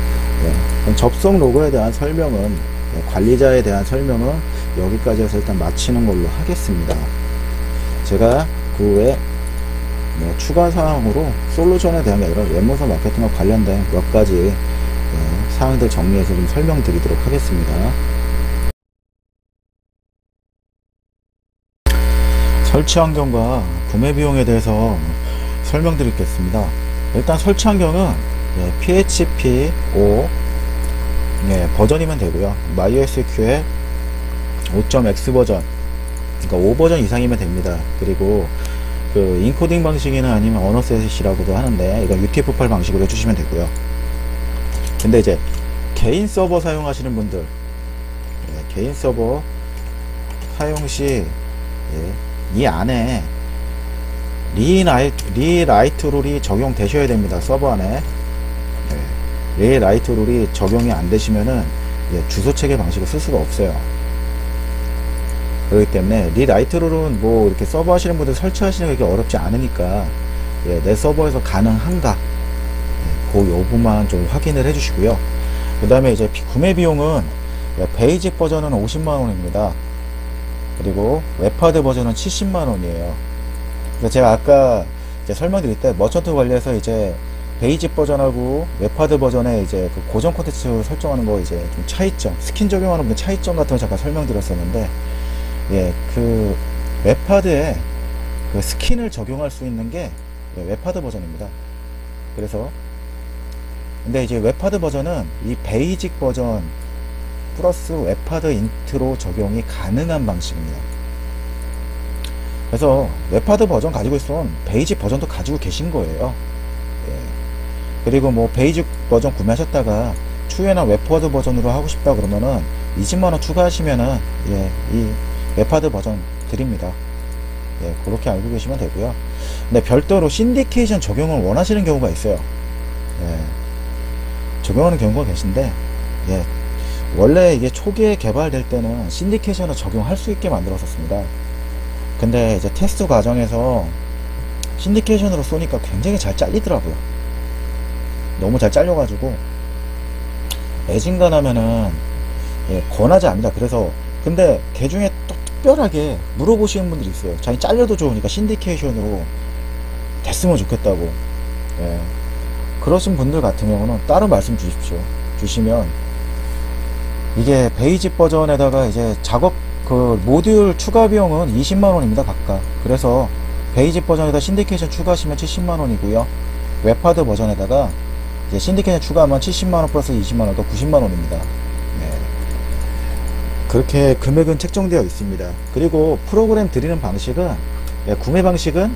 접속 로그에 대한 설명은, 관리자에 대한 설명은 여기까지 해서 일단 마치는 걸로 하겠습니다. 제가 그 후에 추가 사항으로 솔루션에 대한 게 아니라 웹문서 마케팅과 관련된 몇 가지 사항들 정리해서 좀 설명드리도록 하겠습니다. 설치 환경과 구매 비용에 대해서 설명드리겠습니다. 일단 설치 환경은 PHP 5 버전이면 되고요. MySQL 5.x 버전, 그러니까 5 버전 이상이면 됩니다. 그리고 그 인코딩 방식이나 아니면 언어셋이라고도 하는데 이건 UTF-8 방식으로 해주시면 되고요. 근데 이제 개인 서버 사용하시는 분들, 개인 서버 사용 시 이 안에 리라이트 룰이 적용되셔야 됩니다. 서버 안에 리라이트 룰이 적용이 안 되시면은 주소 체계 방식을 쓸 수가 없어요. 그렇기 때문에 리라이트 룰은 뭐 이렇게 서버 하시는 분들 설치하시는 게 어렵지 않으니까 내 서버에서 가능한가, 그 여부만 좀 확인을 해 주시고요. 그 다음에 이제 구매 비용은 베이직 버전은 50만원입니다. 그리고 웹하드 버전은 70만원이에요. 제가 아까 이제 설명드릴 때 머천트 관리해서 이제 베이직 버전하고 웹하드 버전의 이제 그 고정 콘텐츠 설정하는 거 이제 좀 차이점, 스킨 적용하는 분 차이점 같은 거 잠깐 설명드렸었는데, 그 웹하드에 그 스킨을 적용할 수 있는 게 웹하드 버전입니다. 그래서 근데 이제 웹하드 버전은 이 베이직 버전 플러스 웹하드 인트로 적용이 가능한 방식입니다. 그래서 웹하드 버전 가지고 있으면 베이직 버전도 가지고 계신 거예요. 그리고 뭐 베이직 버전 구매하셨다가 추후에나 웹하드 버전으로 하고 싶다 그러면은 20만원 추가하시면은 이 웹하드 버전 드립니다. 그렇게 알고 계시면 되고요. 근데 별도로 신디케이션 적용을 원하시는 경우가 있어요. 적용하는 경우가 계신데, 원래 이게 초기에 개발될 때는 신디케이션을 적용할 수 있게 만들었었습니다. 근데 이제 테스트 과정에서 신디케이션으로 쏘니까 굉장히 잘 잘리더라고요. 너무 잘 잘려가지고 애진간하면은 권하지 않습니다. 그래서 근데 그 중에 또 특별하게 물어보시는 분들이 있어요. 자기 잘려도 좋으니까 신디케이션으로 됐으면 좋겠다고. 그러신 분들 같은 경우는 따로 말씀 주십시오. 주시면 이게 베이직 버전에다가 이제 작업 그 모듈 추가 비용은 20만원입니다 각각. 그래서 베이직 버전에다 신디케이션 추가하시면 70만원이고요 웹하드 버전에다가 이제 신디케이션 추가하면 70만원 플러스 20만원 더 90만원입니다 그렇게 금액은 책정되어 있습니다. 그리고 프로그램 드리는 방식은 구매 방식은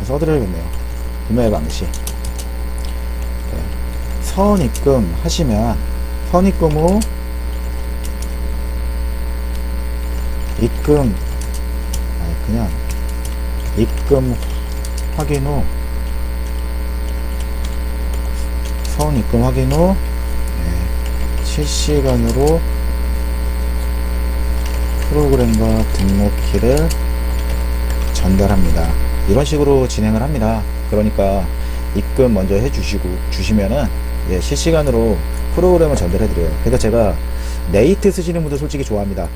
써드려야겠네요. 구매 방식 선입금 하시면 선입금 후 입금 그냥 입금 확인 후 선입금 확인 후 실시간으로 프로그램과 등록키를 전달합니다. 이런 식으로 진행을 합니다. 그러니까 입금 먼저 주시면은 실시간으로 프로그램을 전달해 드려요. 그래서 제가 네이트 쓰시는 분들 솔직히 좋아합니다.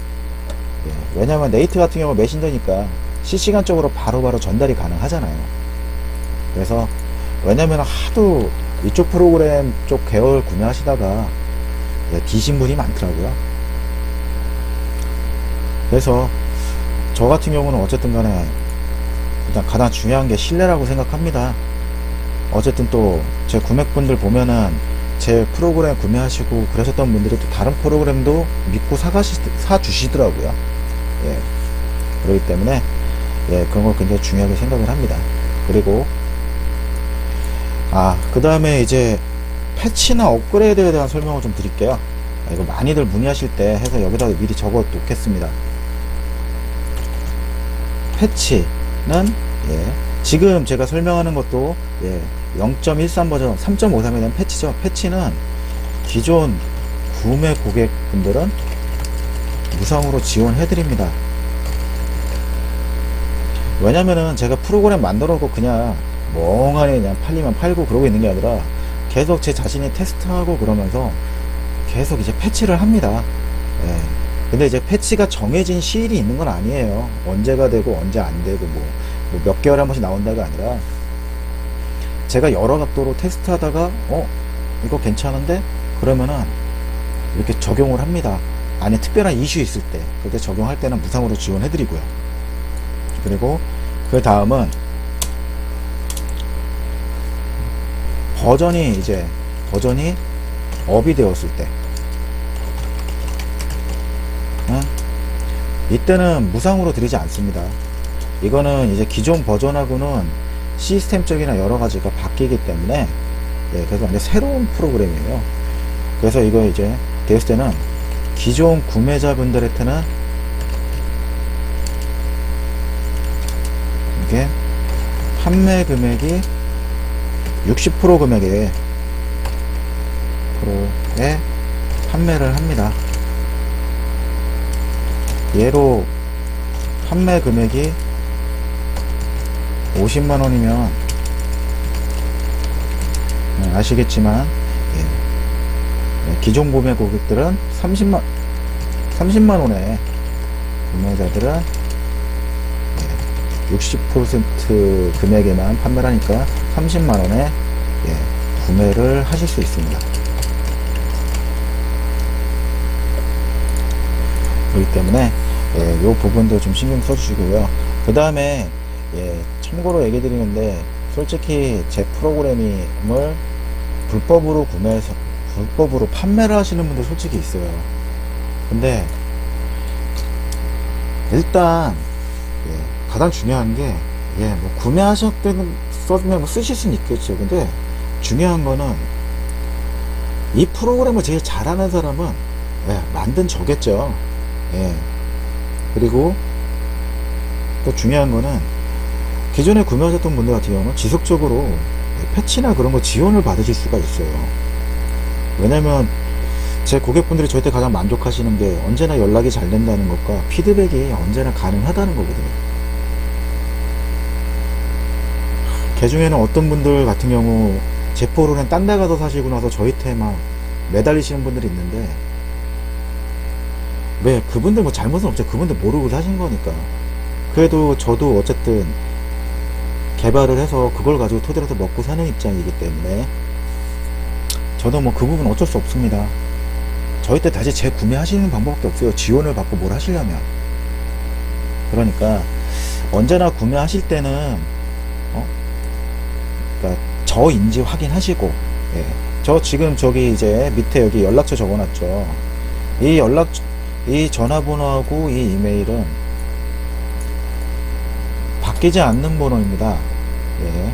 예, 왜냐면 네이트 같은 경우 메신저니까 실시간적으로 바로바로 전달이 가능하잖아요. 그래서 왜냐면 하도 이쪽 프로그램 쪽 계열 구매하시다가 예, 뒤신 분이 많더라고요. 그래서 저 같은 경우는 어쨌든 간에 일단 가장 중요한 게 신뢰라고 생각합니다. 어쨌든 또 제 구매꾼들 보면은 제 프로그램 구매하시고 그러셨던 분들이 또 다른 프로그램도 믿고 사주시더라고요. 예. 그렇기 때문에 예, 그런 걸 굉장히 중요하게 생각을 합니다. 그리고 그 다음에 이제 패치나 업그레이드에 대한 설명을 좀 드릴게요. 이거 많이들 문의하실 때 해서 여기다가 미리 적어 놓겠습니다. 패치는 예, 지금 제가 설명하는 것도 예, 0.13 버전 3.53에 대한 패치죠. 패치는 기존 구매 고객분들은 무상으로 지원해 드립니다. 왜냐면은 제가 프로그램 만들어 놓고 그냥 멍하니 그냥 팔리면 팔고 그러고 있는 게 아니라 계속 제 자신이 테스트하고 그러면서 계속 이제 패치를 합니다. 예. 근데 이제 패치가 정해진 시일이 있는 건 아니에요. 언제가 되고 언제 안 되고 뭐 몇 개월에 한 번씩 나온다가 아니라 제가 여러 각도로 테스트하다가 이거 괜찮은데 그러면은 이렇게 적용을 합니다. 안에 특별한 이슈 있을 때 그때 적용할 때는 무상으로 지원해 드리고요. 그리고 그 다음은 버전이 업이 되었을 때 이때는 무상으로 드리지 않습니다. 이거는 이제 기존 버전하고는 시스템적이나 여러 가지가 바뀌기 때문에 예, 그래서 완전 새로운 프로그램이에요. 그래서 이거 이제 되었을 때는 기존 구매자분들한테는 이게 판매 금액이 60% 금액에 판매를 합니다. 얘로 판매 금액이 50만원이면 아시겠지만 예, 기존 구매 고객들은 30만원에 구매자들은 60% 금액에만 판매를 하니까 30만원에 예, 구매를 하실 수 있습니다. 그렇기 때문에 예, 이 부분도 좀 신경 써주시고요. 그 다음에 예, 참고로 얘기 드리는데 솔직히 제 프로그램을 불법으로 구매해서 불법으로 판매를 하시는 분들 솔직히 있어요. 근데 일단 예, 가장 중요한 게 예, 뭐 구매하셨다면 뭐 쓰실 수는 있겠죠. 근데 중요한 거는 이 프로그램을 제일 잘하는 사람은 예, 만든 저겠죠. 예. 그리고 또 중요한 거는 기존에 구매하셨던 분들 같은 경우는 지속적으로 패치나 그런 거 지원을 받으실 수가 있어요. 왜냐면 제 고객분들이 저한테 가장 만족하시는 게 언제나 연락이 잘 된다는 것과 피드백이 언제나 가능하다는 거거든요. 그 중에는 어떤 분들 같은 경우 제 프로그램 딴 데 가서 사시고 나서 저희한테 막 매달리시는 분들이 있는데 왜 그분들 뭐 잘못은 없죠. 그분들 모르고 사신 거니까. 그래도 저도 어쨌든 개발을 해서 그걸 가지고 토대로 해서 먹고 사는 입장이기 때문에 저도 뭐 그 부분 어쩔 수 없습니다. 저희 때 다시 재구매하시는 방법밖에 없어요. 지원을 받고 뭘 하시려면. 그러니까 언제나 구매하실 때는 그러니까 저인지 확인하시고 예. 저 지금 저기 이제 밑에 여기 연락처 적어놨죠. 이 전화번호하고 이 이메일은 바뀌지 않는 번호입니다. 예.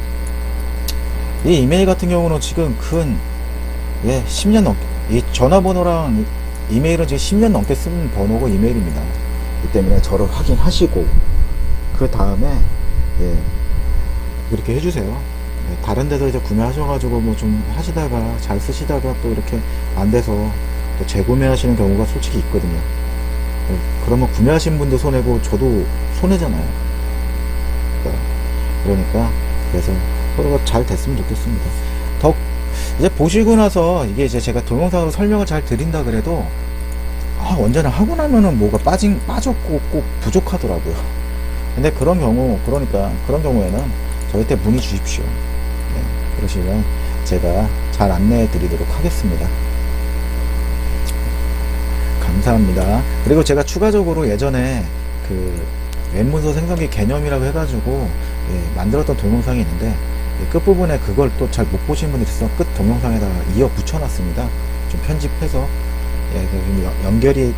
이 이메일 같은 경우는 지금 10년 넘게 이 전화번호랑 이메일은 지금 10년 넘게 쓴 번호고 이메일입니다. 이 때문에 저를 확인하시고 그 다음에 예, 이렇게 해주세요. 예, 다른 데서 이제 구매하셔가지고 뭐 좀 하시다가 잘 쓰시다가 또 이렇게 안 돼서 또 재구매하시는 경우가 솔직히 있거든요. 예, 그러면 구매하신 분도 손해고 저도 손해잖아요. 그러니까 그래서 서로가 잘 됐으면 좋겠습니다. 이제 보시고 나서 이게 이제 제가 동영상으로 설명을 잘 드린다 그래도 원전을 하고 나면은 뭐가 빠졌고 꼭 부족하더라고요. 근데 그런 경우, 그러니까 그런 경우에는 저희한테 문의 주십시오. 네, 그러시면 제가 잘 안내해 드리도록 하겠습니다. 감사합니다. 그리고 제가 추가적으로 예전에 그 웹문서 생성기 개념이라고 해가지고 만들었던 동영상이 있는데, 끝부분에 그걸 또 잘 못 보신 분들이 있어서 끝 동영상에다가 이어 붙여놨습니다. 좀 편집해서 좀 연결이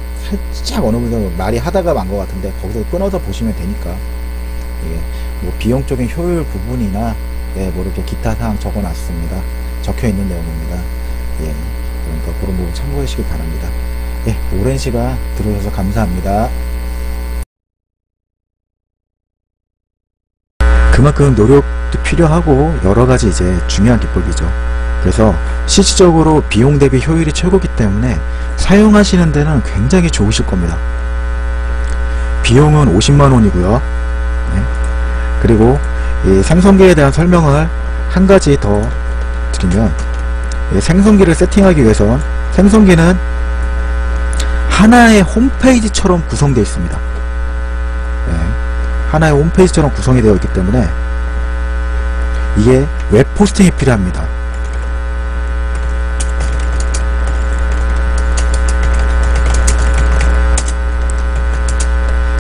살짝 어느 부분 말이 하다가 만 것 같은데 거기서 끊어서 보시면 되니까, 뭐 비용적인 효율 부분이나 뭐 이렇게 기타 사항 적어놨습니다. 적혀있는 내용입니다. 그러니까 그런 부분 참고해 주시기 바랍니다. 오랜 시간 들어주셔서 감사합니다. 그만큼 노력도 필요하고 여러가지 이제 중요한 기법이죠. 그래서 실질적으로 비용 대비 효율이 최고이기 때문에 사용하시는 데는 굉장히 좋으실 겁니다. 비용은 50만원이고요 그리고 이 생성기에 대한 설명을 한 가지 더 드리면, 생성기를 세팅하기 위해선 생성기는 하나의 홈페이지처럼 구성되어 있습니다. 하나의 홈페이지처럼 구성이 되어 있기 때문에 이게 웹 호스팅이 필요합니다.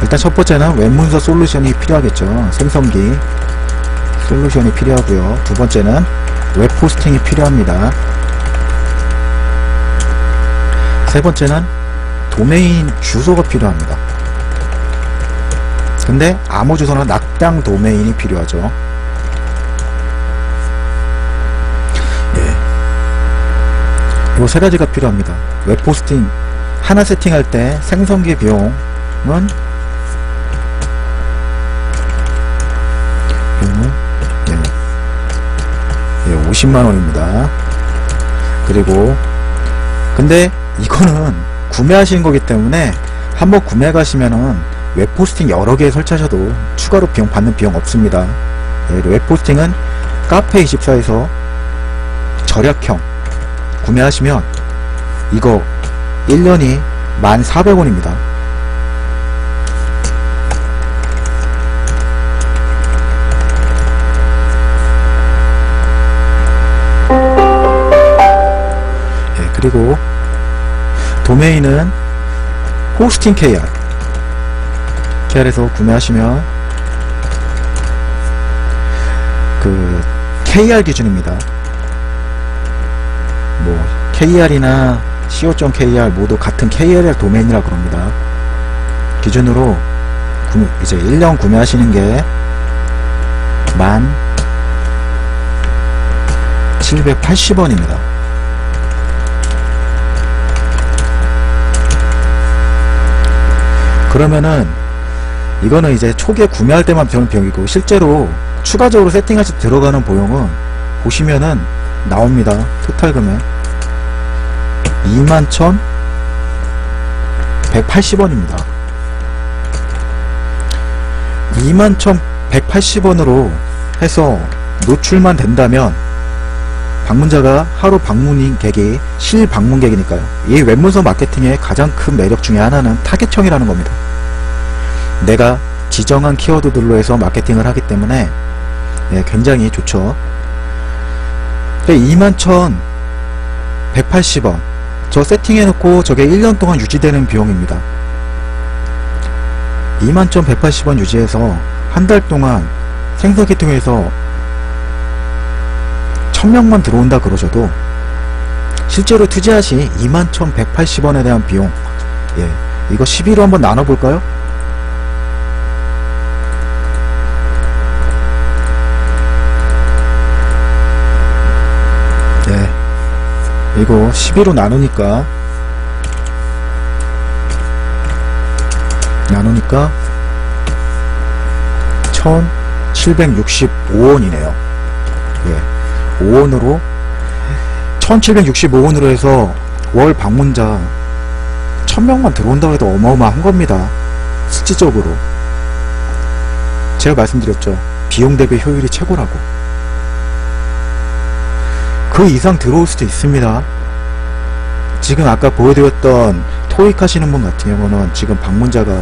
일단 첫 번째는 웹문서 솔루션이 필요하겠죠. 생성기 솔루션이 필요하고요. 두 번째는 웹 호스팅이 필요합니다. 세 번째는 도메인 주소가 필요합니다. 근데 아무 주소나 낙장 도메인이 필요하죠. 요 세 가지가 필요합니다. 웹 호스팅 하나 세팅할 때 생성기 비용은 50만원입니다. 그리고 근데 이거는 구매하시는 거기 때문에 한번 구매 가시면은 웹호스팅 여러 개 설치하셔도 추가로 받는 비용 없습니다. 웹호스팅은 카페24에서 절약형 구매하시면 이거 1년이 1,400원입니다. 그리고 도메인은 호스팅 KR에서 구매하시면 그 KR 기준입니다. 뭐 KR이나 co.kr 모두 같은 KRL 도메인이라 그럽니다. 기준으로 이제 1년 구매하시는 게 1,780원입니다. 그러면은 이거는 이제 초기에 구매할 때만 드는 비용이고, 실제로 추가적으로 세팅하실 때 들어가는 비용은 보시면은 나옵니다. 토탈 금액 21,180원입니다. 21,180원으로 해서 노출만 된다면 방문자가 하루 방문객이 실방문객이니까요. 이 웹문서 마케팅의 가장 큰 매력 중에 하나는 타겟형이라는 겁니다. 내가 지정한 키워드들로 해서 마케팅을 하기 때문에 굉장히 좋죠. 21,180원 저 세팅해놓고 저게 1년 동안 유지되는 비용입니다. 21,180원 유지해서 한 달 동안 생성기 통해서 1000명만 들어온다 그러셔도 실제로 투자시 21,180원에 대한 비용, 이거 12로 한번 나눠볼까요? 이거 12로 나누니까 1765원이네요. 5원으로 1765원으로 해서 월 방문자 1000명만 들어온다고 해도 어마어마한 겁니다. 실질적으로 제가 말씀드렸죠. 비용 대비 효율이 최고라고. 그 이상 들어올 수도 있습니다. 지금 아까 보여드렸던 토익 하시는 분 같은 경우는 지금 방문자가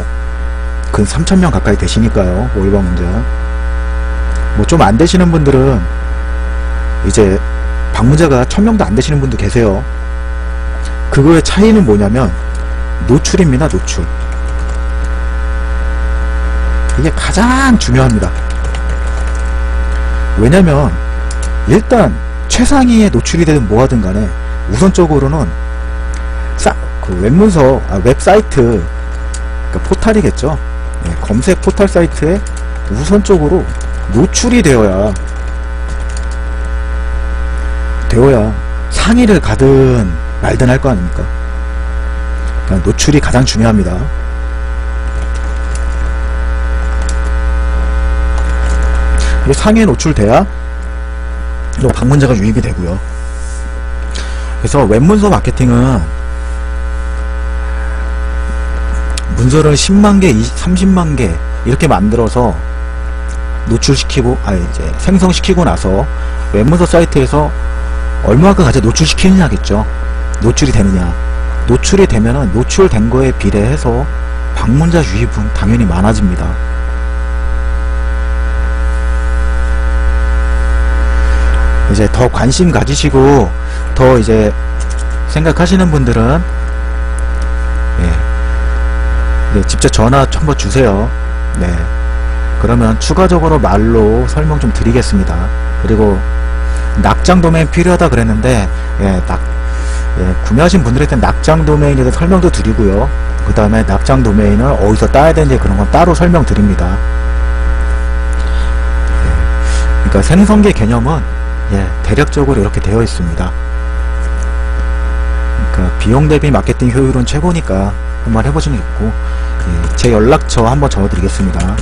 근 3,000명 가까이 되시니까요. 월 방문자. 뭐 좀 안 되시는 분들은 이제 방문자가 1,000명도 안 되시는 분도 계세요. 그거의 차이는 뭐냐면 노출입니다. 노출. 이게 가장 중요합니다. 왜냐면 일단 최상위에 노출이 되든 뭐하든 간에 우선적으로는 그 웹문서, 웹사이트, 그러니까 포탈이겠죠. 네, 검색 포탈 사이트에 우선적으로 노출이 되어야 상위를 가든 말든 할 거 아닙니까? 그러니까 노출이 가장 중요합니다. 상위에 노출돼야 방문자가 유입이 되고요. 그래서 웹문서 마케팅은 문서를 10만 개, 30만 개 이렇게 만들어서 노출시키고 이제 생성시키고 나서 웹문서 사이트에서 얼마큼 가져 노출시키느냐겠죠. 노출이 되느냐. 노출이 되면은 노출된 거에 비례해서 방문자 유입은 당연히 많아집니다. 이제 더 관심 가지시고 더 이제 생각하시는 분들은 직접 전화 한번 주세요. 네. 그러면 추가적으로 말로 설명 좀 드리겠습니다. 그리고 낙장 도메인 필요하다 그랬는데 구매하신 분들한테 낙장 도메인에 대해서 설명도 드리고요. 그 다음에 낙장 도메인을 어디서 따야 되는지 그런 건 따로 설명드립니다. 그러니까 생성계 개념은 대략적으로 이렇게 되어 있습니다. 그러니까 비용 대비 마케팅 효율은 최고니까 한번 해보시면 좋고, 제 연락처 한번 적어드리겠습니다.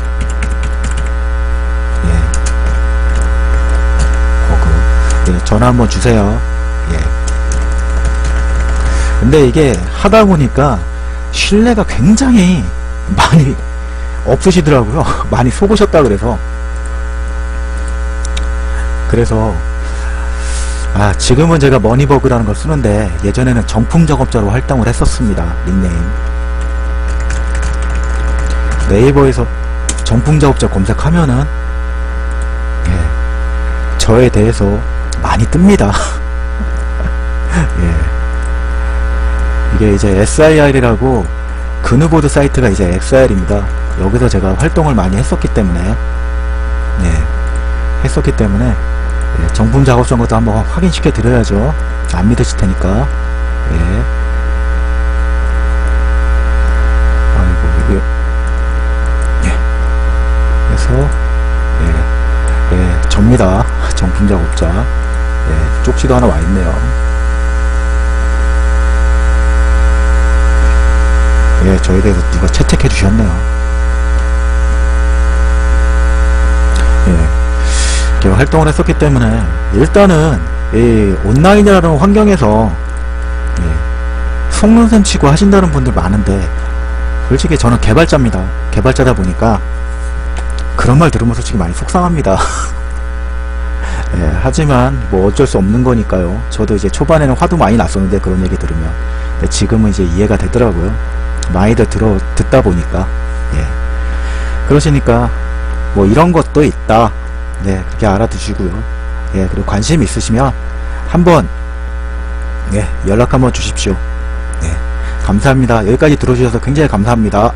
전화 한번 주세요. 근데 이게 하다 보니까 신뢰가 굉장히 많이 없으시더라고요. 많이 속으셨다 그래서 지금은 제가 머니버그라는 걸 쓰는데 예전에는 정품작업자로 활동을 했었습니다. 닉네임. 네이버에서 정품작업자 검색하면은 저에 대해서 많이 뜹니다. 이게 이제 SIR이라고 그누보드 사이트가 이제 XIR입니다. 여기서 제가 활동을 많이 했었기 때문에 정품 작업성 것도 한번 확인시켜 드려야죠. 안 믿으실 테니까. 아이고 이게 그래서 접니다. 정품 작업자. 쪽지도 하나 와 있네요. 저에 대해서 누가 채택해 주셨네요. 이렇게 활동을 했었기 때문에 일단은 이 온라인이라는 환경에서 속눈썹 치고 하신다는 분들 많은데 솔직히 저는 개발자입니다. 개발자다 보니까 그런 말 들으면 솔직히 많이 속상합니다. 하지만 뭐 어쩔 수 없는 거니까요. 저도 이제 초반에는 화도 많이 났었는데 그런 얘기 들으면, 근데 지금은 이제 이해가 되더라고요. 많이들 듣다 보니까. 그러시니까 뭐 이런 것도 있다. 그렇게 알아두시고요. 그리고 관심 있으시면 한번 연락 한번 주십시오. 감사합니다. 여기까지 들어주셔서 굉장히 감사합니다.